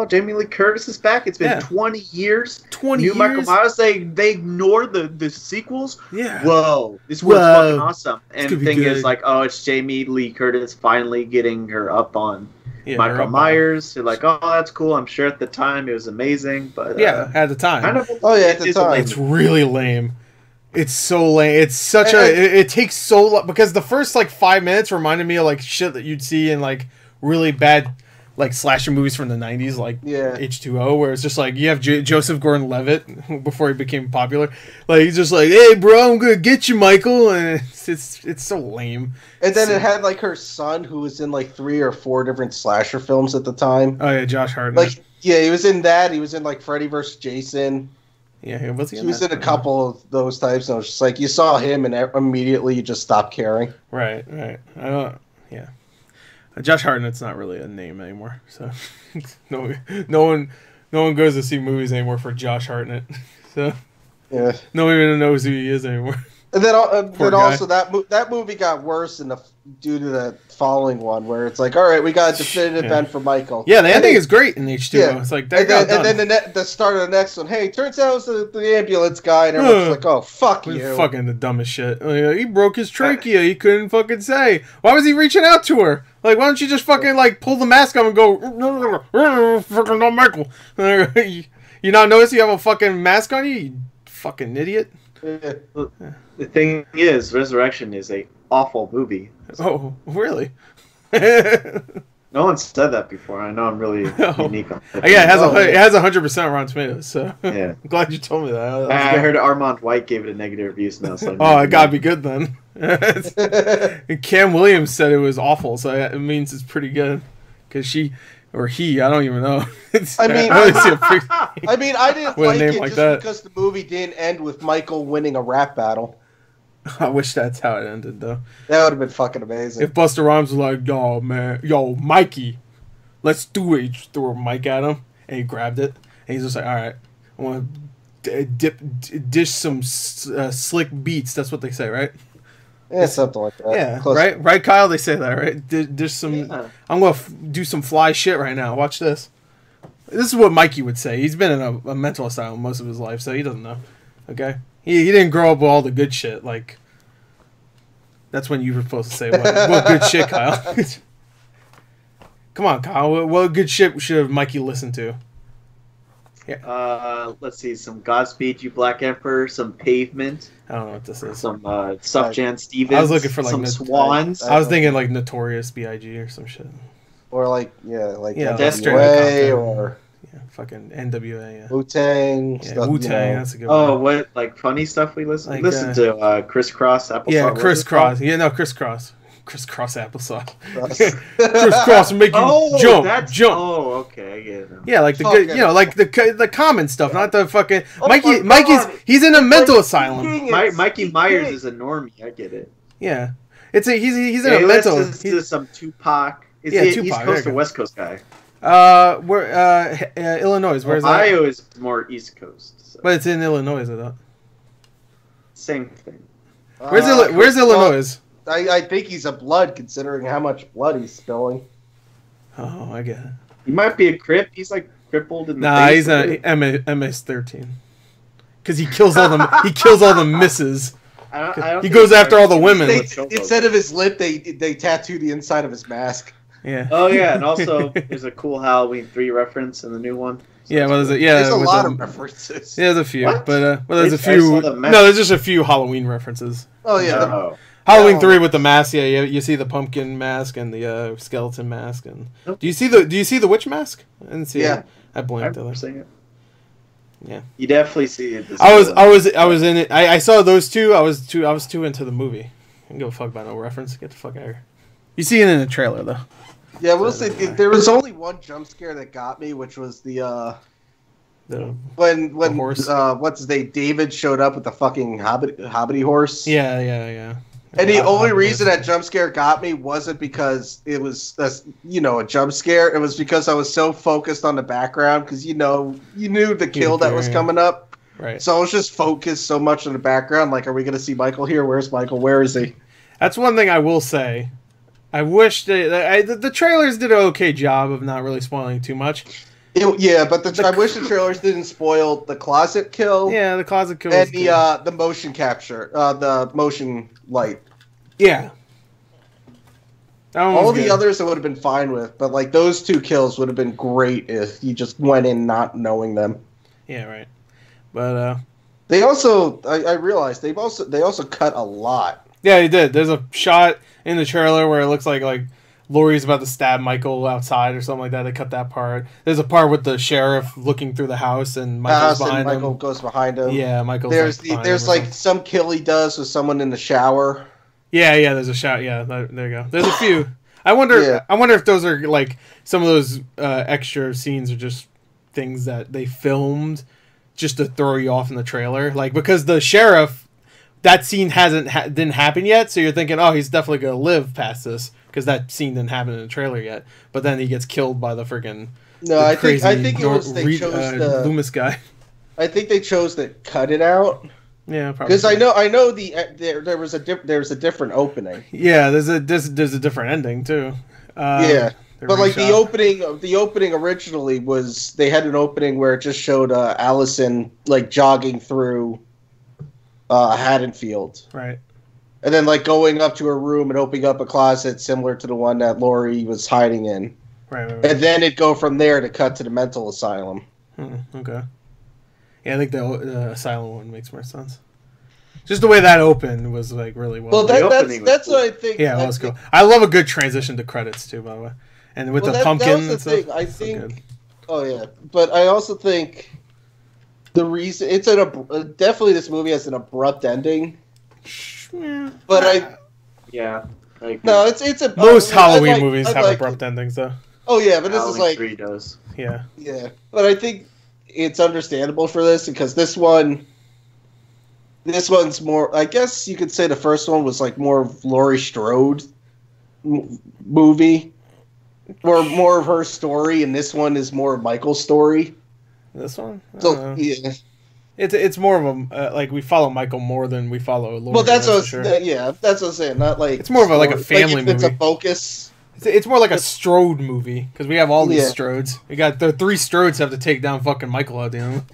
Jamie Lee Curtis is back. It's been 20 years. 20 years. Michael Myers. They ignore the sequels. Yeah. Whoa. This one's fucking awesome. And the thing is like, oh, it's Jamie Lee Curtis finally getting her up on Michael Myers. You're like, oh, that's cool. I'm sure at the time it was amazing, but at the time. At the time. It's really lame. It's so lame. It's such it takes so long because the first like 5 minutes reminded me of like shit that you'd see in like really bad like slasher movies from the 90s, like H2O, where it's just like you have Joseph Gordon-Levitt before he became popular. Like he's just like, "Hey, bro, I'm gonna get you, Michael," and it's so lame. And then it had like her son, who was in like 3 or 4 different slasher films at the time. Oh yeah, Josh Hartnett. Like he was in that. He was in like Freddy vs. Jason. Yeah, he was in a couple of those types. And it was just like you saw him, and immediately you just stopped caring. Right. Yeah. Josh Hartnett's not really a name anymore, so no one goes to see movies anymore for Josh Hartnett. So no one even knows who he is anymore. And then also that movie got worse due to the following one, where it's like, all right, we got a definitive end for Michael. Yeah, the ending is great in H2O. Yeah. It's like and then the start of the next one. Hey, turns out it was the ambulance guy, and everyone's like, oh, fuck you. Fucking the dumbest shit. He broke his trachea. He couldn't fucking say. Why was he reaching out to her? Like, why don't you just fucking like pull the mask off and go, fucking no, Michael? You not notice you have a fucking mask on you fucking idiot. The thing is, Resurrection is a awful movie. Oh, really? No one said that before. I know I'm really unique on that. Yeah, it has 100% Rotten Tomatoes. So I'm glad you told me that. I heard Armand White gave it a negative review. So it gotta be good then. Cam Williams said it was awful, so it means it's pretty good. Because he, I don't even know. I didn't like it just because the movie didn't end with Michael winning a rap battle. I wish that's how it ended, though. That would have been fucking amazing. If Busta Rhymes was like, yo, Mikey, let's do it. He just threw a mic at him, and he grabbed it, and he's just like, all right, I want to dish some slick beats. That's what they say, right? Yeah, something like that. Yeah, right, Kyle? They say that, right? Dish some. Yeah. I'm going to do some fly shit right now. Watch this. This is what Mikey would say. He's been in a mental asylum most of his life, so he doesn't know. Okay? He didn't grow up with all the good shit. Like, that's when you were supposed to say, what good shit, Kyle? Come on, Kyle. What good shit should Mikey listen to? Yeah. Let's see. Some Godspeed You Black Emperor. Some Pavement. I don't know what this is. Some Sufjan Stevens. I was looking for like some Swans. I was thinking like Notorious B.I.G. or some shit. Or like NWA or fucking NWA. Yeah. Wu-Tang. Yeah, Wu-Tang. That's a good one. Oh, what like funny stuff we listen to? Crisscross Applesauce. Yeah, Crisscross. Yeah, no, Crisscross. Crisscross applesauce. Crisscross and make you jump. Oh, okay, yeah. Yeah, like the good, like the common stuff, not the fucking Mikey's. He's in a mental asylum. Mikey Myers is a normie. I get it. Yeah, he's in a mental. He's some Tupac. Is he East Coast or West Coast guy? Illinois. Where's Ohio is more East Coast. So. But it's in Illinois, is it not? Same thing. Where's Illinois? I think he's a blood, considering how much blood he's spilling. Oh, I get it. He might be a Crip. He's like crippled in the face. Nah, he's an MS-13. Because he kills all the misses. He goes after all the women. Instead of his lip, they tattoo the inside of his mask. Yeah. Oh yeah, and also there's a cool Halloween 3 reference in the new one. So yeah, what is it? Yeah, there's a lot of references. Yeah, there's a few, but there's a few. No, there's just a few Halloween references. Oh yeah. Halloween 3 with the mask, yeah, you see the pumpkin mask and the skeleton mask, and do you see the witch mask? I didn't see it. I blinked. I've seen it. Yeah, you definitely see it. I was in it. I saw those two. I was too into the movie. I don't give a fuck about no reference. Get the fuck out of here. You see it in the trailer though. Yeah, we'll say there was only one jump scare that got me, which was when horse. What's his name? David showed up with the fucking hobbity horse. Yeah. And the only reason that jump scare got me wasn't because it was a jump scare. It was because I was so focused on the background because you knew the kill that was coming up. Right. So I was just focused so much on the background. Like, are we going to see Michael here? Where's Michael? Where is he? That's one thing I will say. I wish the trailers did an okay job of not really spoiling too much. But I wish the trailers didn't spoil the closet kill. Yeah, the closet kill and the motion capture, the motion light. Yeah. All the others I would have been fine with, but like those two kills would have been great if you just went in not knowing them. Yeah, right. But they also, I realized they also cut a lot. Yeah, they did. There's a shot in the trailer where it looks like Laurie's about to stab Michael outside or something like that. They cut that part. There's a part with the sheriff looking through the house and Michael's behind him. Michael goes behind him. Yeah, Michael's there's like some kill he does with someone in the shower. Yeah, there's a shot. Yeah, there you go. There's a few. I wonder if those are like some of those extra scenes are just things that they filmed just to throw you off in the trailer. Like because the sheriff, that scene didn't happen yet, so you're thinking, oh, he's definitely gonna live past this because that scene didn't happen in the trailer yet. But then he gets killed by the freaking I think it was they chose the Loomis guy. I think they chose to cut it out. Yeah, probably. Because I know there was a different opening. Yeah, there's a different ending too. But like the opening originally was they had an opening where it just showed Allison like jogging through Haddonfield, right, and then like going up to her room and opening up a closet similar to the one that Laurie was hiding in, right. And then it'd go from there to cut to the mental asylum. Okay. Yeah, I think the asylum one makes more sense. Just the way that opened was like really well. Well, that's what I think. Yeah, that was cool. I love a good transition to credits too, by the way, and with the pumpkin and stuff. I think. Oh yeah, but I also think the reason it's definitely this movie has an abrupt ending. Yeah. But it's most Halloween movies have abrupt endings though. Oh yeah, but this is like 3 does. Yeah. Yeah, but I think it's understandable for this because this one's more. I guess you could say the first one was like more of Laurie Strode movie, or more of her story, and this one is more of Michael's story. This one, yeah, it's more of a like we follow Michael more than we follow Laurie. Well, that's what. That's what I'm saying. Not like it's more of a family movie. It's a focus. It's more like a Strode movie because we have all these Strodes. We got the 3 Strodes have to take down fucking Michael at the end.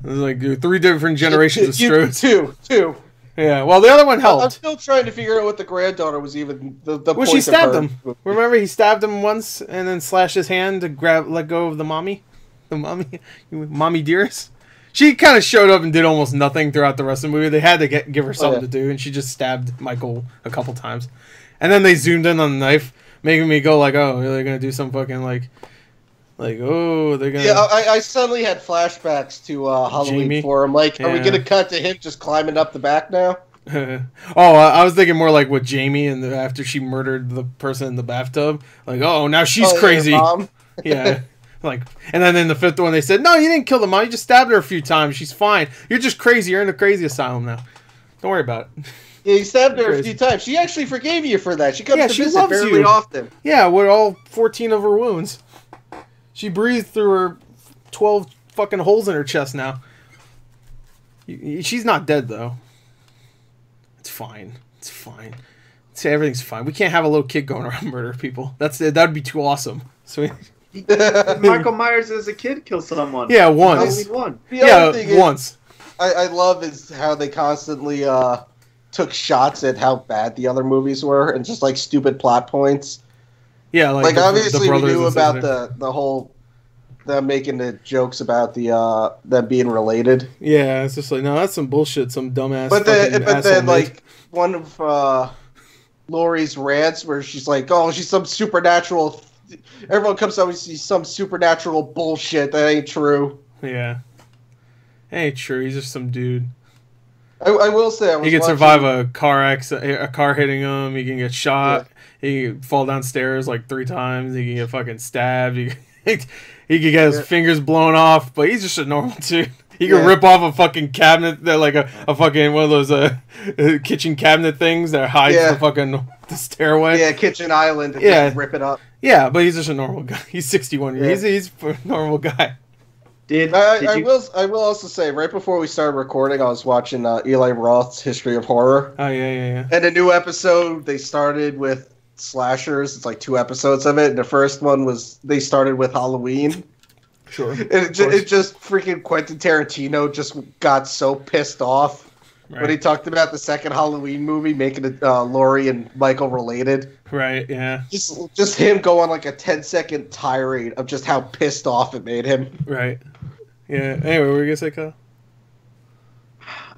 There's like 3 different generations of Strodes. Two. Yeah, well, the other one helped. I'm still trying to figure out what the granddaughter was even the well, point she stabbed of him. Remember, he stabbed him once and then slashed his hand to let go of the mommy, mommy dearest. She kind of showed up and did almost nothing throughout the rest of the movie. They had to give her something to do, and she just stabbed Michael a couple times. And then they zoomed in on the knife, making me go like, "Oh, they're gonna do some fucking like, oh, they're gonna." Yeah, I suddenly had flashbacks to Halloween Jamie? 4. I'm like, are we gonna cut to him just climbing up the back now? I was thinking more like with Jamie and after she murdered the person in the bathtub. Like, oh, now she's crazy. Mom? Yeah. Like, and then in the 5th one, they said, "No, you didn't kill the mom. You just stabbed her a few times. She's fine. You're just crazy. You're in the crazy asylum now. Don't worry about it." Yeah, you stabbed her a few times. She actually forgave you for that. She comes to visit fairly often. Yeah, with all 14 of her wounds. She breathed through her 12 fucking holes in her chest now. She's not dead, though. It's fine. It's fine. Everything's fine. We can't have a little kid going around murdering people. That'd be too awesome. So Michael Myers as a kid killed someone. Yeah, once. Once. I love is how they constantly took shots at how bad the other movies were and just like stupid plot points. Yeah, like obviously we knew about the whole them making the jokes about the them being related. Yeah, it's just like, no, that's some bullshit, some dumbass. But then like one of Laurie's rants where she's like, "Oh, she's some supernatural." Everyone comes out and sees some supernatural bullshit that ain't true. Yeah, ain't true. He's just some dude. I will say he can survive a car accident, a car hitting him. He can get shot. Yeah. He can fall downstairs like 3 times. He can get fucking stabbed. He can get his fingers blown off. But he's just a normal dude. He can rip off a fucking cabinet that like a fucking one of those kitchen cabinet things that hides the stairway. Yeah, kitchen island. And just rip it up. Yeah, but he's just a normal guy. He's 61 years. He's a normal guy. I will also say, right before we started recording, I was watching Eli Roth's History of Horror. Oh, yeah. And a new episode, they started with slashers. It's like 2 episodes of it. And the first one they started with Halloween. Sure. And it just freaking Quentin Tarantino just got so pissed off when he talked about the second Halloween movie, making it Laurie and Michael related. Right, yeah. Just him go on like a 10-second tirade of just how pissed off it made him. Right. Yeah. Anyway, what were you gonna say, Kyle?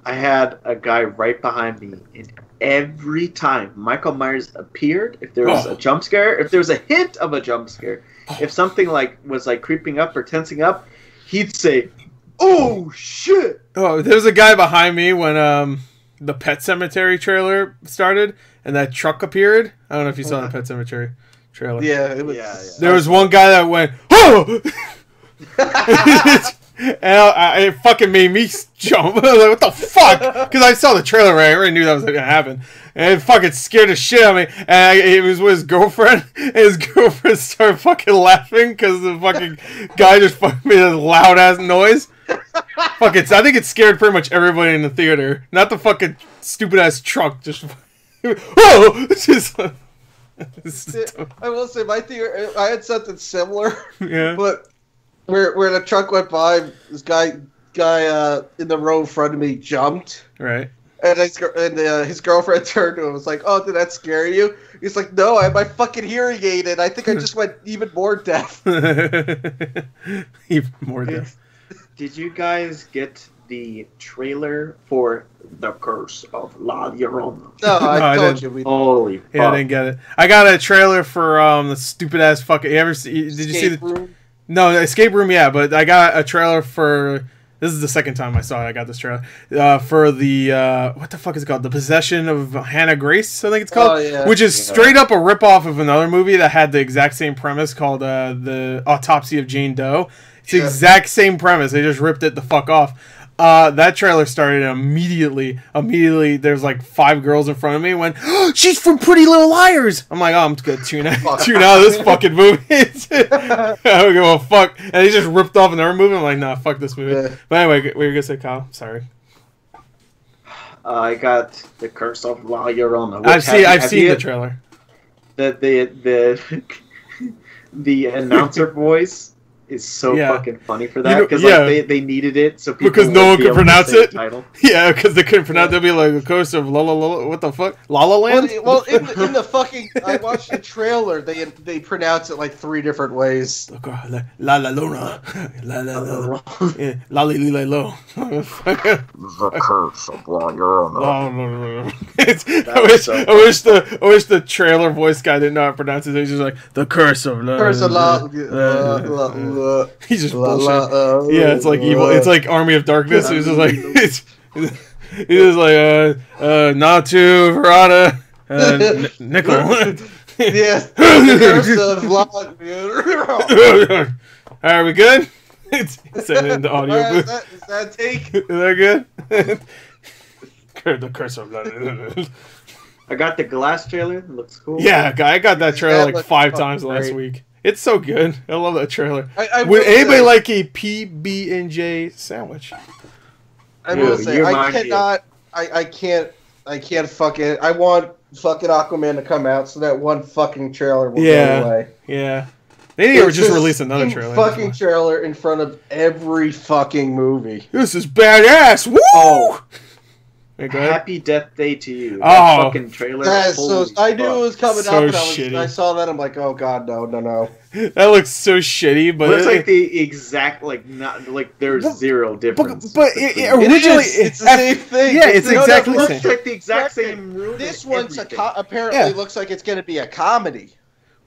I had a guy right behind me, and every time Michael Myers appeared, if there was a jump scare, if there was a hint of a jump scare, if something was creeping up or tensing up, he'd say, "Oh shit!" Oh, there was a guy behind me when the Pet Sematary trailer started and that truck appeared. I don't know if you saw the Pet Sematary trailer. Yeah, it was. There was one guy that went, "Oh!" And it fucking made me jump. I was like, what the fuck? Because I saw the trailer, right? I already knew that was going to happen. And it fucking scared the shit out of me. And it was with his girlfriend. And his girlfriend started fucking laughing because the fucking guy just fucking made a loud-ass noise. I think it scared pretty much everybody in the theater. Not the fucking stupid-ass truck. Just, whoa! Just, I will say, my theater, I had something similar. Yeah. But where the truck went by, this guy in the row in front of me jumped. Right. And his girlfriend turned to him and was like, "Oh, did that scare you?" He's like, "No, I had my fucking hearing aid in. I think I just went even more deaf." Even more deaf. Did you guys get the trailer for The Curse of La Llorona? No, I told you. Holy fuck. Yeah, I didn't get it. I got a trailer for the stupid ass fucking. Did you see the Room? No, Escape Room, yeah, but I got a trailer for... This is the second time I saw it. I got this trailer. For the... what the fuck is it called? The Possession of Hannah Grace, I think it's called. Oh, yeah. Which is straight up a ripoff of another movie that had the exact same premise called The Autopsy of Jane Doe. It's the exact same premise. They just ripped it the fuck off. That trailer started immediately. There's like 5 girls in front of me and went, "Oh, she's from Pretty Little Liars!" I'm like, "Oh, I'm gonna tune out of this fucking movie." I don't give a fuck. And they just ripped off another movie. I'm like, "Nah, fuck this movie." Yeah. But anyway, what were you gonna say, Kyle? Sorry. I got The Curse of La Llorona. I've seen the trailer. the announcer voice is so fucking funny for that because they needed it so people because no one could pronounce it. Title. Yeah, because they couldn't pronounce. They'll be like the coast of La La La. What the fuck? La La Land. Well, in the fucking I watched the trailer. They pronounce it like 3 different ways. La La Luna. La La La. La Li Li Lo. The curse of La Llorona. I wish the trailer voice guy didn't know how to pronounce it. He's just like the curse of La. Curse of La. He's just bullshit. Yeah, it's like evil. It's like Army of Darkness. He's just like he's just like Natu Verada Nickel. Yes. The curse of La. Are we good? It's in the audio booth. Is that take? Is that good? The curse of La. I got the Glass trailer. It looks cool. Yeah, I got that trailer like 5 times last week. It's so good. I love that trailer. Would anybody like a PB&J sandwich? I will say I cannot. I can't fucking. I want fucking Aquaman to come out so that one fucking trailer will go away. Yeah. They need to just release another trailer. Fucking trailer in front of every fucking movie. This is badass. Woo! Oh. Happy Death Day to You. That fucking trailer. I knew it was coming up, and I saw that. I'm like, oh god, no. That looks so shitty, but it's like the exact there's zero difference. But originally it's the same thing. Yeah, it's exactly the same. Looks like the exact same room. This one's apparently looks like it's going to be a comedy.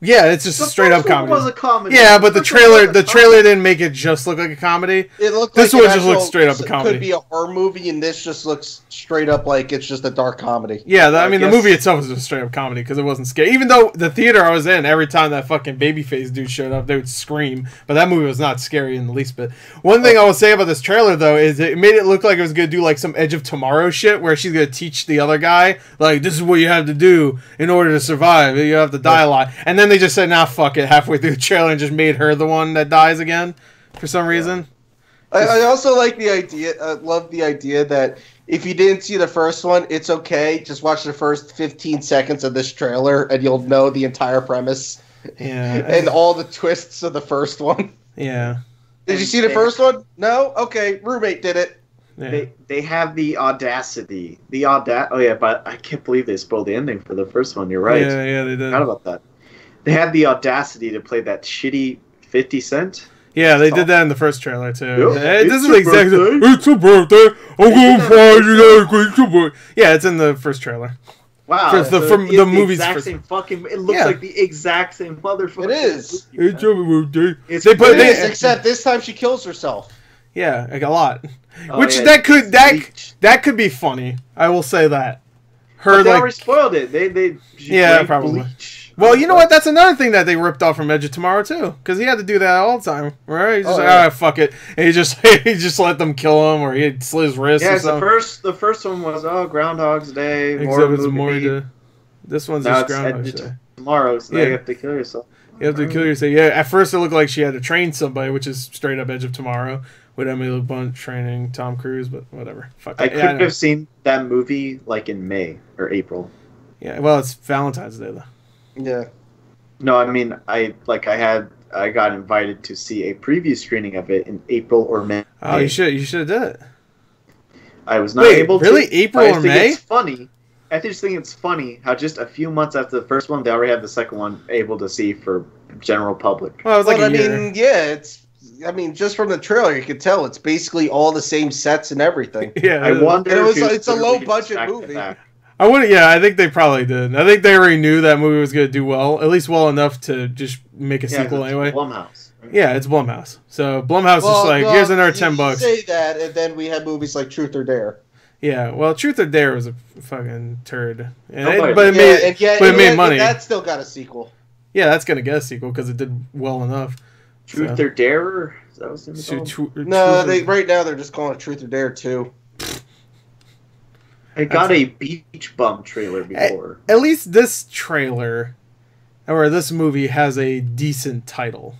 Yeah, it's just a straight up comedy. Was a comedy. Yeah, but the trailer didn't make it just look like a comedy. It looked this one just looks straight up a comedy. Could be a horror movie, and this just looks straight up like it's just a dark comedy. Yeah, I mean the movie itself was just a straight up comedy because it wasn't scary. Even though the theater I was in, every time that fucking babyface dude showed up, they would scream. But that movie was not scary in the least bit. One thing I will say about this trailer though is it made it look like it was gonna do like some Edge of Tomorrow shit where she's gonna teach the other guy like this is what you have to do in order to survive. You have to die a lot, and then they just said, "Nah, fuck it," halfway through the trailer and just made her the one that dies again for some reason. I also like the idea. I love the idea that if you didn't see the first one, it's okay. Just watch the first 15 seconds of this trailer, and you'll know the entire premise. Yeah, and all the twists of the first one. Yeah. Did you see the first one? No. Okay, roommate did it. Yeah. They have the audacity. Oh yeah, but I can't believe they spoiled the ending for the first one. You're right. Yeah, they did. Forgot about that. They had the audacity to play that shitty 50 Cent. Yeah, they did that in the first trailer too. Yep. This is exactly. It's a birthday. I'm gonna find you. It's a birthday. Yeah, it's in the first trailer. Wow, from the movie's exact same fucking. It looks like the exact same motherfucker. It is. It's a birthday. Except this time she kills herself. Yeah, like a lot. Which that could be funny. I will say that. But they already spoiled it. They probably. Bleach. Well, you know what? That's another thing that they ripped off from Edge of Tomorrow too, because he had to do that all the time, right? He's just fuck it, and he just let them kill him, or he'd slit his wrist. Yeah, or something. the first one was Groundhog's Day. This one's just Groundhog's Day. Tomorrow, so you have to kill yourself. You have to kill yourself. Yeah, at first it looked like she had to train somebody, which is straight up Edge of Tomorrow with Emily Blunt training Tom Cruise, but whatever. Fuck I couldn't have seen that movie like in May or April. Yeah, well, it's Valentine's Day though. Yeah. No, I mean, I got invited to see a preview screening of it in April or May. Oh, you should have done it. I was not able to. Really? April or May? It's funny. I just think it's funny how just a few months after the first one, they already have the second one able to see for general public. Well, it was like a year. I mean, just from the trailer, you could tell it's basically all the same sets and everything. Yeah, I wonder. It's a low budget movie. I think they probably did. I think they already knew that movie was going to do well, at least well enough to just make a sequel anyway. Blumhouse. Right? Yeah, it's Blumhouse. So Blumhouse is like, here's another $10. You say that, and then we have movies like Truth or Dare. Yeah, well, Truth or Dare was a fucking turd, but it made money. That still got a sequel. Yeah, that's going to get a sequel because it did well enough. Truth or Dare? Is that what's right now they're just calling it Truth or Dare 2. I got a Beach Bum trailer before. At least this trailer, or this movie, has a decent title.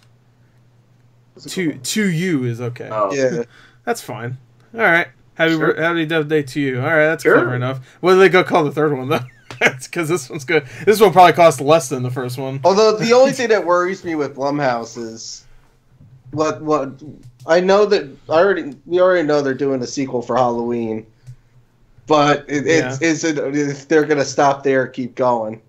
To You is okay. Oh. Yeah. That's fine. All right. Happy Death Day to You. All right, that's clever enough. What are they going to call the third one, though? because this one's good. This one probably cost less than the first one. Although the only thing that worries me with Blumhouse is what I know that we already know they're doing a sequel for Halloween, but if they're gonna stop there, keep going.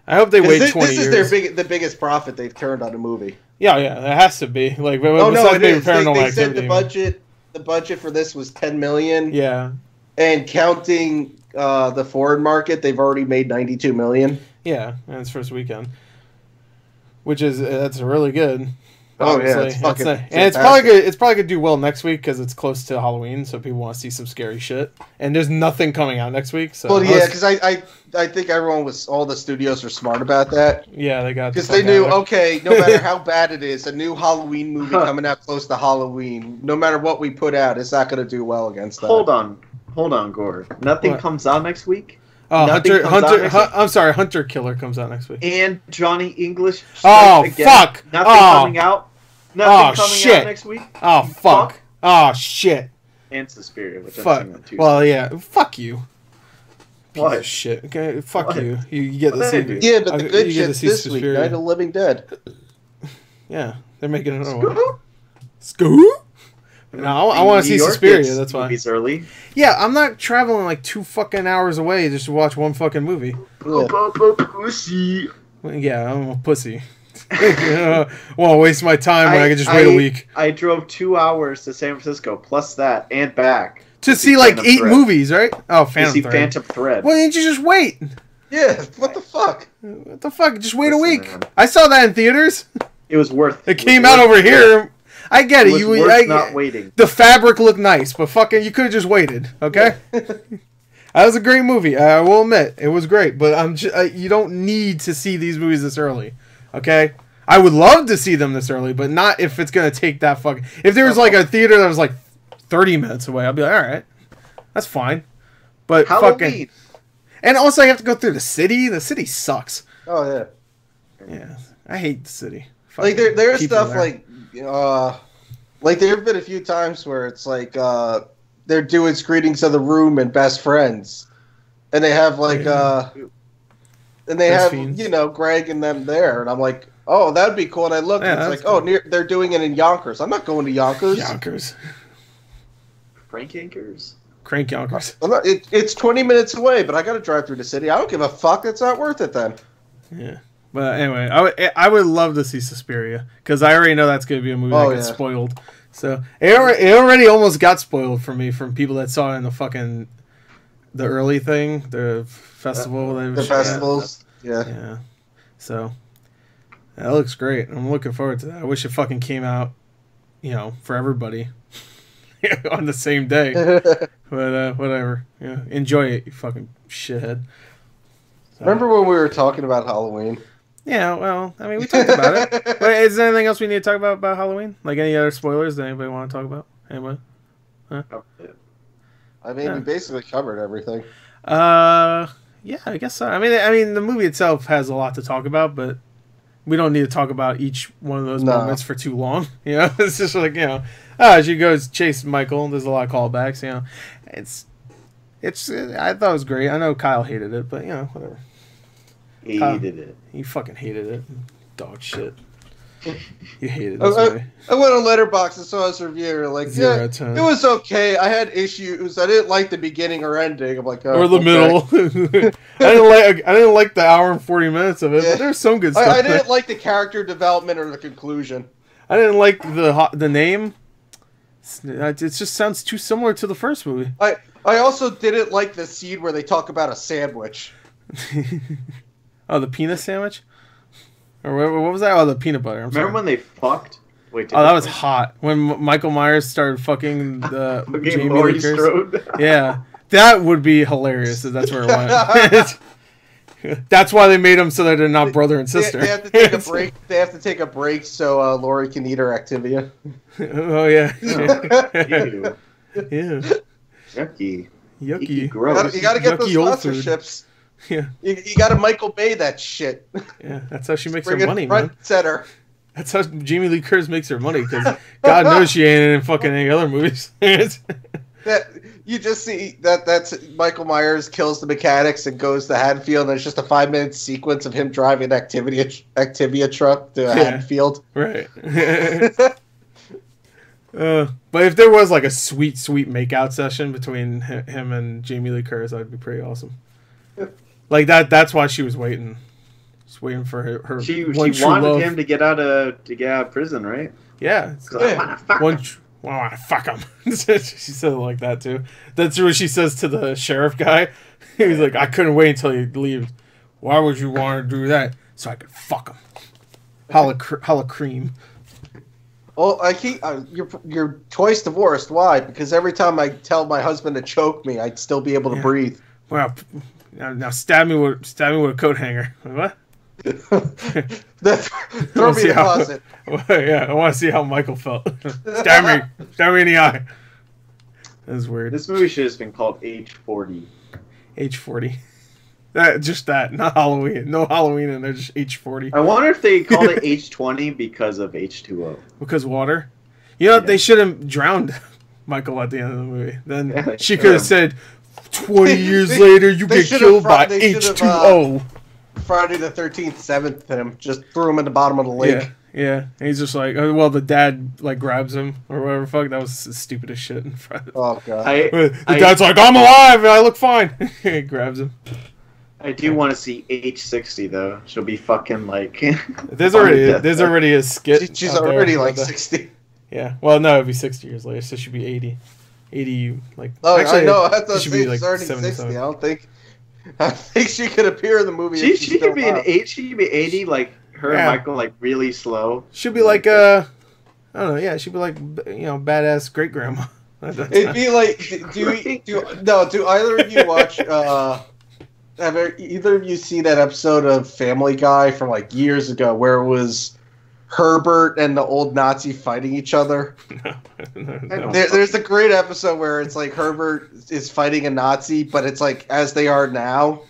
I hope they wait 20 years. This is the biggest profit they've turned on a movie. Yeah, it has to be. Like, no, it is. They said the budget for this was $10 million. Yeah, and counting the foreign market, they've already made $92 million. Yeah, and it's first weekend, which is that's really good. Oh obviously. Yeah, it's fucking and it's probably good. It's probably gonna do well next week because it's close to Halloween, so people want to see some scary shit. And there's nothing coming out next week. So well, yeah, because I think all the studios are smart about that. Yeah, they got because they knew okay, no matter how bad it is, a new Halloween movie coming out close to Halloween, no matter what we put out, it's not gonna do well against that. Hold on, Gore. Nothing comes out next week. Oh, Hunter Killer comes out next week. And Johnny English. Oh, again. fuck! Nothing coming out. Nothing coming shit. out next week. Oh, fuck! Oh, shit! And Suspiria, which fuck. I'm seeing on Tuesday. Well, yeah. Fuck you. What? Piece of shit. Okay, fuck you. You get the see. Yeah, but the good shit's this week. Night of the Living Dead. Yeah, they're making another one. Scoo? No, I want to see Suspiria. That's why. Movies early. Yeah, I'm not traveling like 2 fucking hours away just to watch one fucking movie. Pussy. Yeah, I'm a pussy. Want to waste my time when I can just wait a week. I drove 2 hours to San Francisco, plus that, and back. To see like 8 movies, right? Oh, Phantom Thread. Well, didn't you just wait? Yeah, what the fuck? What the fuck? Just wait a week. Man. I saw that in theaters. It was worth it. Came out over here. I get it. It was worth not waiting. The fabric looked nice, but fucking, you could have just waited. Okay. That was a great movie. I will admit it was great, but you don't need to see these movies this early. Okay. I would love to see them this early, but not if it's gonna take that fucking. If there was like a theater that was like 30 minutes away, I'd be like, all right, that's fine. But fucking. And also, I have to go through the city. The city sucks. Oh yeah. Yeah, I hate the city. Like there's stuff there. Like there have been a few times where it's like they're doing screenings of The Room and Best Friends, and they have like and they have Greg and them there, and I'm like, oh, that'd be cool. And I look, and it's like, cool. They're doing it in Yonkers. I'm not going to Yonkers. Frank Yonkers. Crank Yonkers. It's 20 minutes away, but I got to drive through the city. I don't give a fuck. It's not worth it then. Yeah. But anyway, I would love to see Suspiria because I already know that's going to be a movie that gets spoiled. So it already almost got spoiled for me from people that saw it in the early thing, the festival. The festivals. Yeah. So that looks great. I'm looking forward to that. I wish it fucking came out, for everybody on the same day. But whatever. Yeah, enjoy it, you fucking shithead. So. Remember when we were talking about Halloween? Yeah, well, I mean, we talked about it. But is there anything else we need to talk about Halloween? Like any other spoilers that anybody want to talk about? Anybody? Huh? I mean, we basically covered everything. Yeah, I guess so. I mean, the movie itself has a lot to talk about, but we don't need to talk about each one of those moments for too long. It's just like as you go chase Michael, there's a lot of callbacks. It's. I thought it was great. I know Kyle hated it, but whatever. Hated it. You fucking hated it. Dog shit. You hated this movie. I went on Letterboxd and saw his review. Like, 0 out of 10. It was okay. I had issues. I didn't like the beginning or ending. I'm like, or the middle. I didn't like the hour and 40 minutes of it, but there's some good stuff. I didn't like the character development or the conclusion. I didn't like the name. It just sounds too similar to the first movie. I also didn't like the scene where they talk about a sandwich. Oh, the peanut sandwich? Or what was that? Oh, the peanut butter. Remember when they fucked? Wait, that was hot. When Michael Myers started fucking the Jamie Lee Curtis. Yeah. That would be hilarious if that's where it went. That's why they made them so that they're not brother and sister. They have to take a break. They have to take a break so Laurie can eat her Activia. Oh, yeah. Ew. Yeah. Yucky. Gross. You gotta get those sponsorships. Yeah. You gotta Michael Bay that shit. Yeah, that's how she makes her money, man. Center. That's how Jamie Lee Curtis makes her money, because God knows she ain't in fucking any other movies. That you just see that's Michael Myers kills the mechanics and goes to Haddonfield, and it's just a 5-minute sequence of him driving an Activia truck to Haddonfield. Right. But if there was like a sweet makeout session between him and Jamie Lee Curtis, that'd be pretty awesome. Like that's why she was waiting. Just waiting for her. She wanted him to get out of prison, right? Yeah. I want to fuck him. She said it like that too. That's what she says to the sheriff guy. He was like, I couldn't wait until you leave. Why would you want to do that? So I could fuck him. Holla cream. Well, you're twice divorced. Why? Because every time I tell my husband to choke me, I'd still be able to breathe. Well, now stab me with a coat hanger. What? Throw me in the closet. Yeah, I want to see how Michael felt. Stab me in the eye. That's weird. This movie should have been called H40. H40. Just that, not Halloween. No Halloween in there, just H40. I wonder if they called it H20 because of H2O. Because water? You know, they should have drowned Michael at the end of the movie. Then she could have said, 20 years later, you get killed by H2O. Friday the 13th, 7th him. Just threw him in the bottom of the lake. Yeah. And he's just like, well, the dad like grabs him or whatever. Fuck, that was the stupidest shit. Oh, God. The dad's like, I'm alive and I look fine. He grabs him. I do want to see H60 though. She'll be fucking like. there's already a skit. She's already like 60. Yeah. Well, no, it'd be 60 years later, so she'd be 80. 80 like. Oh, actually, I know. I thought she she's already 60. I think she could appear in the movie. She could be an 8. She could be 80. Like her and Michael, like really slow. She'd be like I don't know. Yeah, she'd be like badass great grandma. It'd be like do either of you watch? Have either of you seen that episode of Family Guy from like years ago where it was Herbert and the old Nazi fighting each other? No. There's a great episode where it's like Herbert is fighting a Nazi, but it's like as they are now.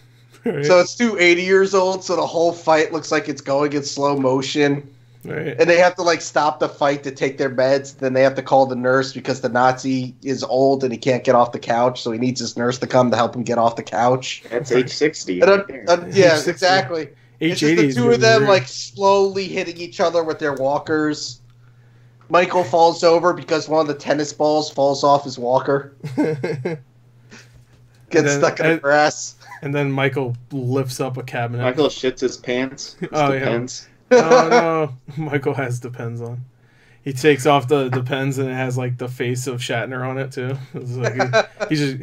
Right. So it's 80 years old, so the whole fight looks like it's going in slow motion. Right. And they have to like stop the fight to take their meds. Then they have to call the nurse because the Nazi is old and he can't get off the couch, so he needs his nurse to come to help him get off the couch. That's H60. Yeah, exactly. It's just the two of them weird. like slowly hitting each other with their walkers. Michael falls over because one of the tennis balls falls off his walker. Gets stuck in the grass. And then Michael lifts up a cabinet. Michael shits his pants. Depends. Oh no, Michael has Depends on. He takes off the Depends and it has like the face of Shatner on it too. It's like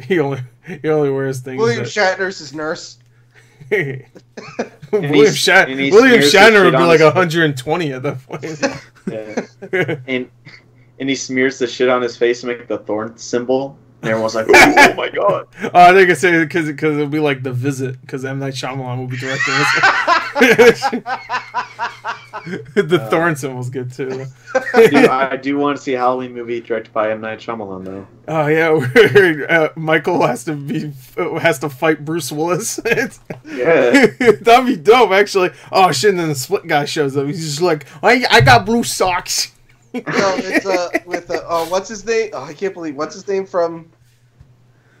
he only wears things. William Shatner's his nurse. William Shatner would be like 120 at that point. Yeah. And he smears the shit on his face to make the thorn symbol. And everyone's like, oh my god. Oh, I think I say because it'll be like The Visit, because M. Night Shyamalan will be directing this. The thorn symbol's good too. I do want to see a Halloween movie directed by M. Night Shyamalan though. Oh yeah, Michael has to fight Bruce Willis. Yeah, that'd be dope actually. Oh shit! And then the Split guy shows up. He's just like, I got blue socks. No, it's with what's his name? Oh, I can't believe what's his name from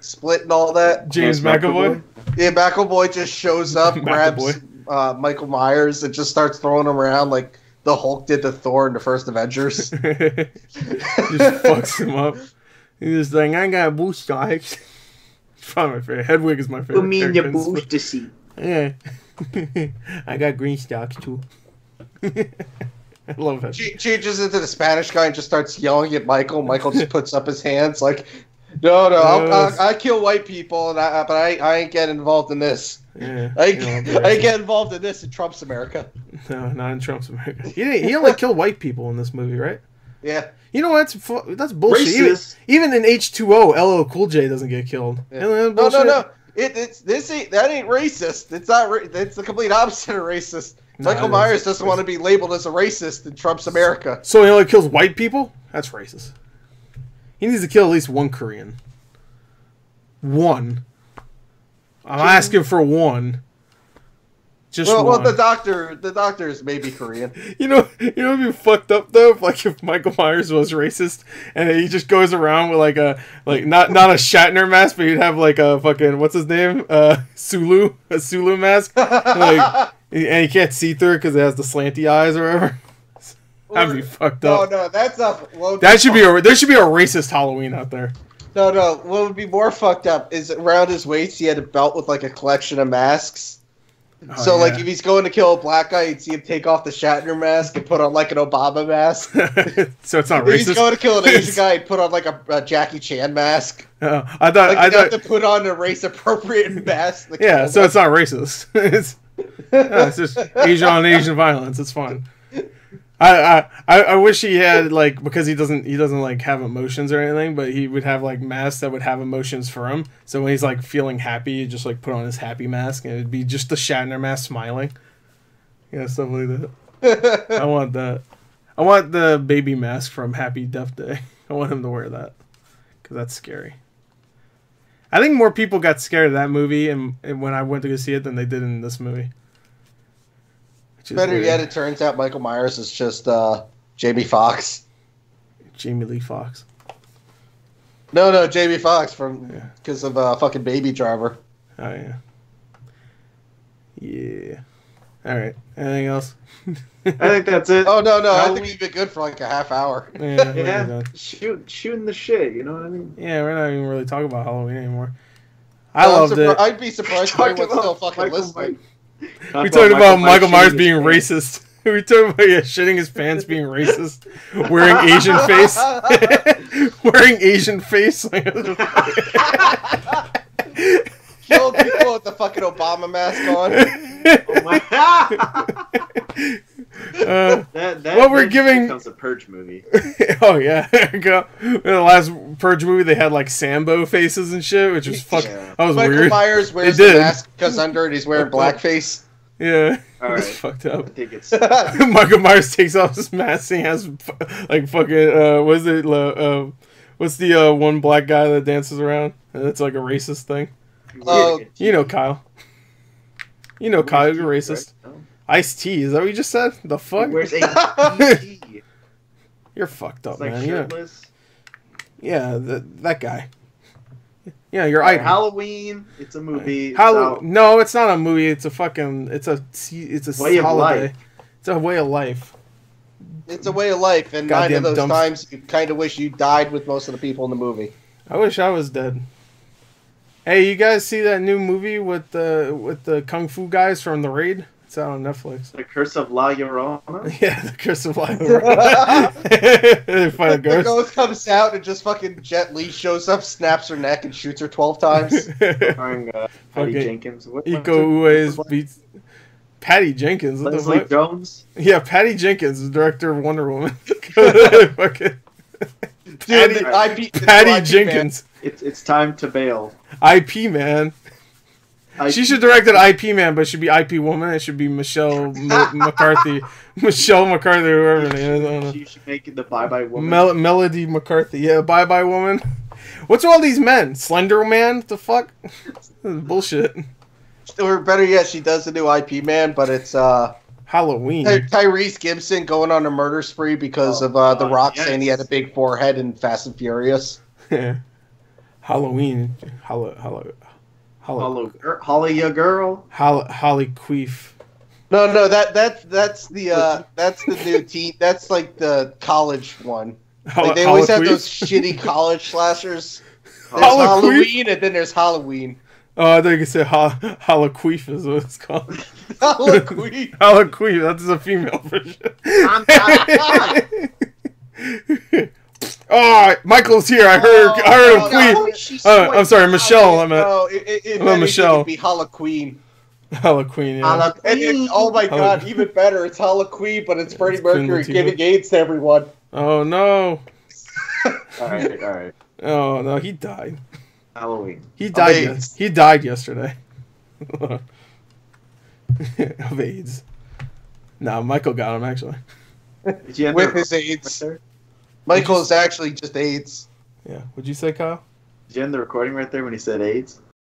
Split and all that. James McAvoy. Yeah, McAvoy just shows up, grabs Michael Myers, and just starts throwing him around like the Hulk did to Thor in the first Avengers. Just fucks him up. He's just like, I got blue socks. It's probably my favorite. Hedwig is my favorite. You mean your booster seat? Yeah. I got green stocks too. I love that. She changes into the Spanish guy and just starts yelling at Michael. Michael just puts up his hands like, no, I kill white people, but I ain't getting involved in this. Yeah, I ain't get involved in this in Trump's America. No, not in Trump's America. He only killed white people in this movie, right? Yeah. You know what? That's bullshit. Even in H2O, LL Cool J doesn't get killed. Yeah. No. That ain't racist. It's not. It's the complete opposite of racist. Michael Myers doesn't want to be labeled as a racist in Trump's America. So he only kills white people? That's racist. He needs to kill at least one Korean. One. I'm asking for one. Just well, the doctor is maybe Korean. You know, it'd be fucked up though, if Michael Myers was racist and he just goes around with not a Shatner mask, but he'd have like a fucking what's his name, a Sulu mask, and he can't see through it because it has the slanty eyes or whatever. That'd be fucked up. No, that's up. There should be a racist Halloween out there. No. What would be more fucked up is around his waist he had a belt with like a collection of masks. So, like, if he's going to kill a black guy, you'd see him take off the Shatner mask and put on, like, an Obama mask. So it's not racist? If he's going to kill an Asian guy, he'd put on, like, a Jackie Chan mask. I thought... have to put on a race-appropriate mask. Yeah, so it's not racist. It's just Asian on Asian violence. It's fine. I wish he had, like, because he doesn't like have emotions or anything, but he would have like masks that would have emotions for him. So when he's like feeling happy, you just like put on his happy mask and it'd be just the Shatner mask smiling. Yeah, stuff like that. I want that. I want the baby mask from Happy Death Day. I want him to wear that because that's scary. I think more people got scared of that movie and when I went to go see it than they did in this movie. Better yet, it turns out Michael Myers is just Jamie Foxx. Jamie Lee Fox. No, Jamie Foxx because of fucking Baby Driver. Oh yeah. Yeah. All right. Anything else? I think that's it. Oh no! I think we've been good for like a half hour. Yeah. Shooting the shit. You know what I mean? Yeah, we're not even really talking about Halloween anymore. I loved it. I'd be surprised if anyone's still fucking listening. We talked about Michael Myers being racist. We talked about shitting his pants, being racist, wearing Asian face, wearing Asian face. Kill people with the fucking Obama mask on. Oh my god! We're giving becomes a Purge movie. Oh yeah, in the last Purge movie they had like Sambo faces and shit, which was fucking. Yeah. That was Michael weird. Myers wears the mask because under it he's wearing blackface. Yeah, all right. It's fucked up. I think it's Michael Myers takes off his mask and he has like fucking what's the one black guy that dances around? And it's like a racist thing. Oh, you know Kyle. You know Kyle, you're racist. Right? No. Ice-T, is that what you just said? The fuck? Where's A-T? You're fucked up, it's like man. Shirtless. Yeah, that guy. Yeah, you're right. Halloween. It's a movie. No, it's not a movie. It's a fucking. It's a way of holiday. Life. It's a way of life. It's a way of life, and nine of those times you kind of wish you died with most of the people in the movie. I wish I was dead. Hey, you guys see that new movie with the kung fu guys from The Raid? It's out on Netflix. The Curse of La Llorona? Yeah, The Curse of La Llorona. They fight a ghost. The ghost comes out and just fucking Jet Li shows up, snaps her neck, and shoots her 12 times. Starring Patty Jenkins. Iko Uwais beats Patty Jenkins. What Leslie Jones? Yeah, Patty Jenkins, the director of Wonder Woman. Fucking Patty Jenkins. It's time to bail. IP Man. She should direct it IP Man, but it should be IP Woman. It should be Michelle McCarthy. Michelle McCarthy, whoever her name is. I don't know. She should make it the Bye Bye Woman. Melody McCarthy. Yeah, Bye Bye Woman. What's with all these men? Slender Man? What the fuck? Bullshit. Or better yet, she does the new IP Man, but it's Halloween. Tyrese Gibson going on a murder spree because of The Rock saying he had a big forehead in Fast and Furious. Yeah. Halloween. Holly ya girl. Holly Queef. No, that's the new teen. That's like the college one. Like they always have those shitty college slashers. There's Halloween and then there's Halloween. Oh, I think you said Holoqueef is what it's called. Holoqueef. Holoqueef. That's a female version. Oh, Michael's here. I heard a queen. I'm sorry, Michelle. I meant Michelle. It'd be Halloween. Halloween, yeah. Oh my god, even better. It's Halloween, but it's Freddie Mercury giving AIDS to everyone. Oh no. All right. Oh no, he died. Halloween. He died. He died yesterday. Of AIDS. No, Michael got him actually. With his AIDS. Michael's actually just AIDS. Yeah. What'd you say, Kyle? Did you end the recording right there when he said AIDS?